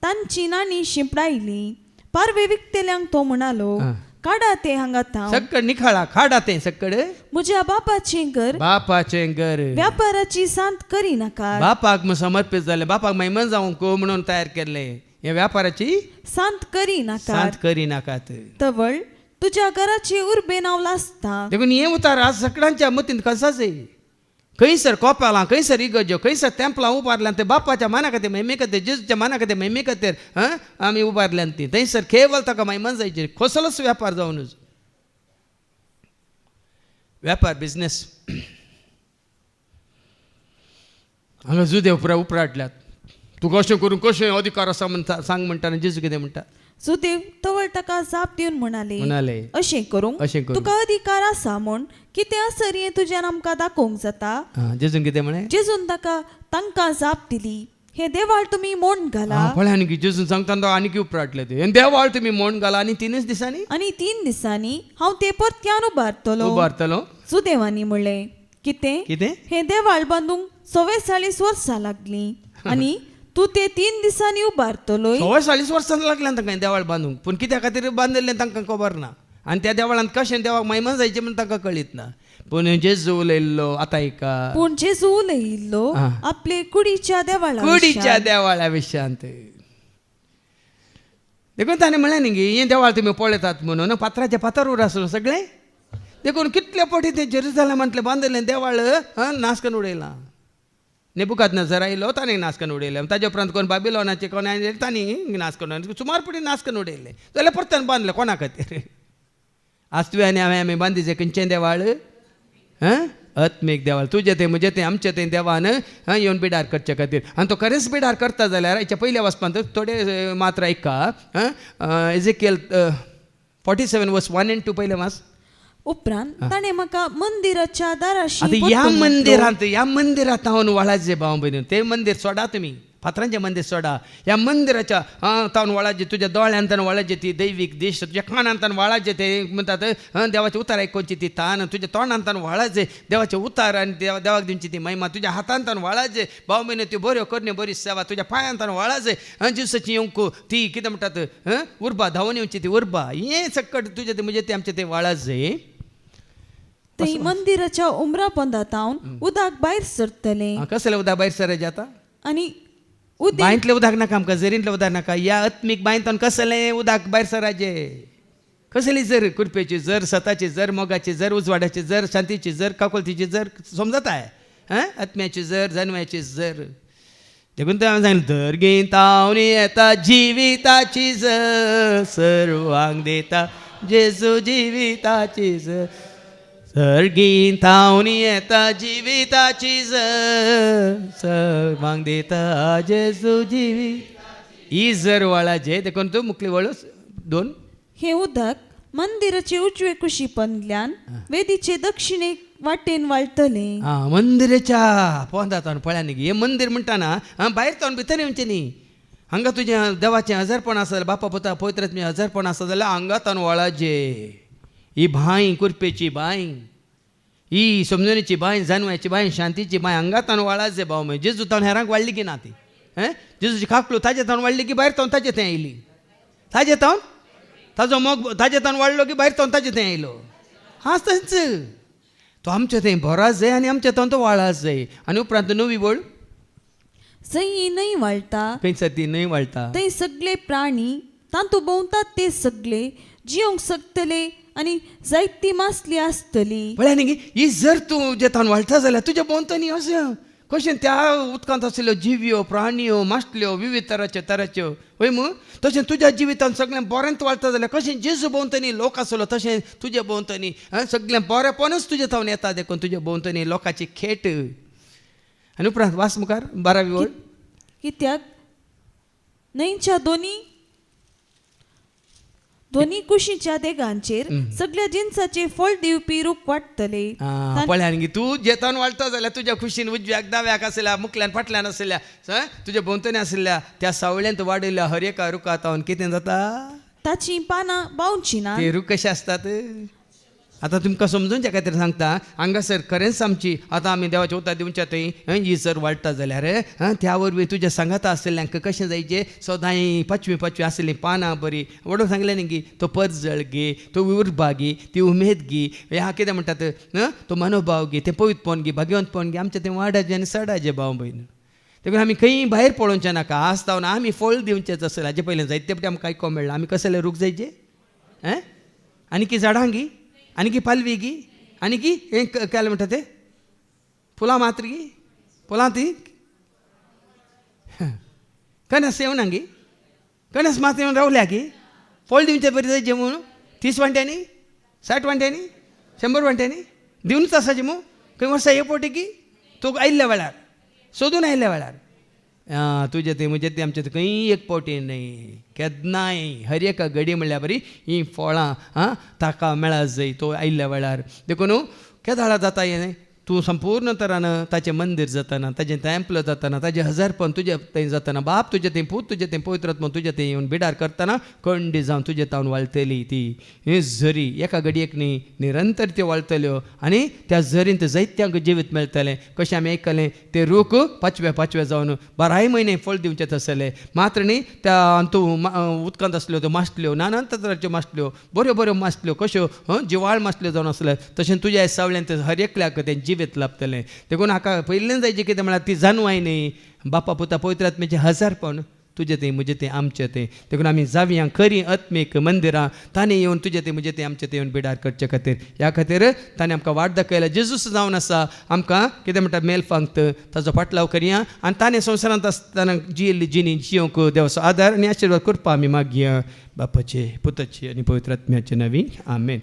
तांची नाणी शिंपडायली. पारवे विकतेल्यांक तो म्हणालो, काडा ते हांगा थांव, सक्कड निखाळा खाडा तें सक्कड. म्हज्या बापाचें घर व्यापाराची सांत करी नाका. बापाक समर्पीत जालें, बापाक महिमन जावंक म्हणून तयार केल्लें. हे व्यापाराची सांत करी नाकात. तवळ तुझ्या घराचे उर्बे नांव लासता. देखून हे उतार आज सगळ्यांच्या मतीन कसाच आहे. खंयसर कोपेलां, खंयसर इगर्ज्यो, खंयसर तेंपलां उबारल्यान ते बापाच्या माना खातीर महिमे खातीर, जेजूच्या माना खातीर महिमे खातीर आमी उबारल्यान ती. थंयसर केवळ ताका महिमन जायची. कसलोच व्यापार जावनूच. व्यापार बिझनेस हांगा जुदेव पुरा उपराटल्यात. तूं कशें करून कशें अधिकार आसा म्हणटा सांग म्हणटा आनी जेजू कितें म्हणटा. सुदेव तवळ ताका जाप दिवन म्हणाले, अशें करूंक तुका अधिकार आसा म्हूण कितें आसर हें तुज्यान आमकां दाखोवंक जाता. जेजून कितें म्हळें, जेजून तांकां जाप दिली, हे देवाळ तुमी मोड घाला. पळय आनी जेजून सांगता तो आनी उपराटले ते देवाळ तुमी मोड घाला आनी 3 दिसांनी हांव ते परत्यान उबारतलो. सुदेवानी म्हणलें, कितें हे देवाळ बांदूंक 44 वर्सां लागलीं आनी तूं ते 3 दिसांनी उबारतलो. 44 वर्सां लागल्यान तांकां देवाळ बांदूंक, पूण कित्या खातीर बांदलें तांकां खबर ना. आनी त्या देवळांत कशें देवाक महिमा जायचें म्हण तांकां कळीत ना. पूण जेजू उलयल्लो आतां ऐका. आपले कुडीच्या देवाळा विशयांत देखून ताणें म्हळें न्ही गे, हें देवाळ तुमी पळयतात म्हणून पात्राचे पातर उर आसलो सगळें. देखून कितले फावटी ते जेरुसलेमांतलें बांदलें देवाळ नाश करून उडयलां. नेबुकादनेझर आयलो, ताणें नाश करून उडयलें. ताजे उपरांत कोण बाबिलोनाचे कोण आयले तांणी नाश करून सुमार फावटी नाश करून उडयलें. जाल्यार परतन बांदलें कोणा खातीर. आज तुवें आनी हांवें आमी बांदिचें खंयचें देवाळ, आत्मीक देवाळ. तुजें तें म्हजें तें आमचें तें देवान येवन बिडार करचे खातीर. आनी तो खरेंच बिडार करता जाल्यार हेच्या पयल्या वचपान थोडे मात्र ऐका. एजेकिएल 47 वर्स 1 and 2 पयलें वाच. उपरांत ताणें म्हाका मंदिराच्या दाराशी. ह्या मंदिरांत हांव वळायचें भाव भयणी. तें मंदीर सोडा तुमी, फातरांचें मंदीर सोडा. ह्या मंदिराच्या तावन वळायचें, तुज्या दोळ्यांतन वळायचें ती दैवीक दिश्ट, तुज्या कानांतन वळायचें ते म्हणटात देवाचे उतार आयकोवची ती तान, तुज्या तोंडांतन वळायचें देवाचे उतार आनी देवाक दिवची ती महिमा, तुज्या हातांतन वळायचें भाव भयणी त्यो बऱ्यो करण्यो बरी सेवा, तुज्या पांयांतन वळायचें जिवसाची येवंक ती कितें म्हणटात उर्बा धांवन येवची ती उर्बा. हें सकट तुजें तें म्हणजे तें आमचें तें वळायचें. थंय मंदिराच्या उमरा पंदातावन उदक भायर सरतलें. कसलें उदक भायर सर जाता आनी उदे बांयतले उदक नाका आमकां झरींतले उदक नाका या आत्मीक बांयतून कसलें उदक भायर सराचे कसली जर कुरपेची जर सताची जर मोगाची जर उजवाड्याची जर शांतीची जर काकुलतीची जर समजताय आत्म्याची जर जन्माची जर देखून तर हांवें सांगलें दर्गेन तावनी येता जिविताची जर सर्वांक देता जेजू जिविताची जर सर्गीन थावनी येता जिविताची जर सर्वांक देता जेजू जिवीत ही जर वळाचे देखून तूं मुखली वळू दोन हे उदक मंदिराचे उजवे कुशीपणल्यान वेदीचे दक्षिणेक वाटेन वाळटले मंदिराच्या पोंदांत पळया न्ही हे मंदीर म्हणटाना भायर तावन भितर येवचें न्ही हांगा तुजें देवाचें हजरपण आसा बापा पुता पवित्रात्म्याचें हजरपण आसा जाल्यार हांगा तावन वळाचे ही बांय कुरपेची बांय ही समजणेची बांय जानवाची बांय शांतीची बांय हांगा तावन वळाचे भाव मागीर जेजू तावन हेरांक वाडली की ना ती जेजूची काकलो ताजे तावन वाडली की भायर तावन ताजे थंय आयली ताजे तावन ताजो मोग ताजे तावन वाडलो की भायर तावन ताजे थंय आयलो हांच थंयच तो आमचे थंय भरास जाय आनी आमच्या तावन तो वाळास जाय आनी उपरांत नवी वळ जंय न्हंय वाळटा खंयसर ती न्हंय वाळटा थंय सगळे प्राणी तांतू भोंवतात ते सगळे जिवंक शकतले आनी जायती मासली आसतली पळया न्ही ही जर तूं जे तावन वाळटा जाल्यार तुज्या भोंवतणी अशें कशें त्या उदकांत आशिल्ल्यो जिव्यो प्राण्यो माश्टल्यो विविध तराच्यो हय मू तशें तुज्या जिवितांत सगळें बरेंत वाळटा जाल्यार कशें जेजू भोंवतणी लोक आसलो तशें तुजे भोंवतणी सगळें बरेंपणूच तुजे थावन येता देखून तुजे भोंवतणी लोकांची खेट आनी उपरांत वास मुखार 12वी वळ कित्याक न्हंयच्या दोनी कुशीच्या देगांचेर सगळ्या जिन्साचे फळ दिवपी रूख वाडटले पळया न्ही तूं जेतान वाळटा जाल्यार तुज्या खुशीन उजव्याक दाव्याक आसल्या मुखल्यान फाटल्यान आसल्या तुज्या भोंवतणी आसल्या त्या सावळ्यांत वाडयल्या हर एका रुखात कितें जाता ताची पानां बावची ना ते रूख कशे आसतात आतां तुमकां समजूनच्या खातीर सांगता हांगासर खरेंच आमची आतां आमी देवाच्या उतर दिवच्या थंय ही जर वाडटा जाल्यार त्या वरवीं तुज्या सांगाता आसलेल्यांक कशें जायचें सदांय पांचवी आसलीं पानां बरीं वडो सांगलें न्ही गी तो परजळ घे तो उर्बा गी ती उमेद गी ह्या कितें म्हणटात तो मनोभाव गी तें पवित्रपण गी भाग्यवंतपण गी आमचें तें वाडाचें आनी सडाचें भाव भयण देखून आमी खंय भायर पळोवचें नाका आसतावन आमी फळ दिवचेंच आसलें हाजे पयलें जायते फावटी आमकां आयकोंक मेळ्ळां आमी कसले रूख जायचे आनी की झाडां गी आनी की पालवी गी आनी की हें केलें म्हणटा तें फुलां मात्र गी फुलां ती कणस येवना गी कणस मात येवन रावल्या की फळ दिवचें बरी जायचें म्हणून 30 वांट्यांनी 60 वांट्यांनी 100 वांट्यांनी दिवनूच आसाचें मू खंय वर्सा हे पोटी की तूं आयिल्ल्या वेळार सोदून आयिल्ल्या वेळार तुजें तें म्हणजे तें आमचें खंय एक पोटी न्हय केन्नाय हर एका घडी म्हणल्यार बरी ही फळां ताका मेळत जाय तो आयिल्ल्या वेळार देखून केदाळा जाता हें तूं संपूर्ण तरान ताचें मंदीर जाताना ताचें टेंपल जाताना ताचें हजारपण तुजें थंय जाताना बाप तुजें तें पूत तुजें तें पवित्रात्मा तुजें तें येवन बिडार करतना खंडी जावन तुजें तावन वाळटली ती ही झरी एका घडयेक न्ही निरंतर त्यो वाळटल्यो आनी त्या झरींत जायत्यांक जिवीत मेळटलें कशें आमी आयकलें ते रूख पांचव्या जावन 12 म्हयने फळ दिवचें आसलें मात्र न्ही त्या तूं उदकांत आसल्यो त्यो माश्टल्यो नाना तराच्यो माश्टल्यो बऱ्यो माश्टल्यो कश्यो जिवाळ माश्टल्यो जावन आसल्यो तशें तुज्या सावळ्यांत हर एकल्याक तें जिवीत लाभतलें देखून हाका पयलें जायचें कितें म्हळ्यार ती जानवाय न्ही बापा पुता पवित्रात्म्याचें हजारपण तुजें तें म्हजें तें आमचें तें देखून आमी जावया खरीं आत्मीक मंदिरां ताणें येवन तुजें तें म्हजें तें आमचें तें येवन बिडार करचे खातीर ह्या खातीर ताणें आमकां वाट दाखयल्या जेजूस जावन आसा आमकां कितें म्हणटा मेल फांगत ताचो फाटलाव करया आनी ताणें संवसारांत आसतना जियेल्ली जिणी जियोंक देवाचो आदार आनी आशिर्वाद करपा आमी मागया बापाचे पुताचे आनी पवित्रात्म्याचे नवी आमेन.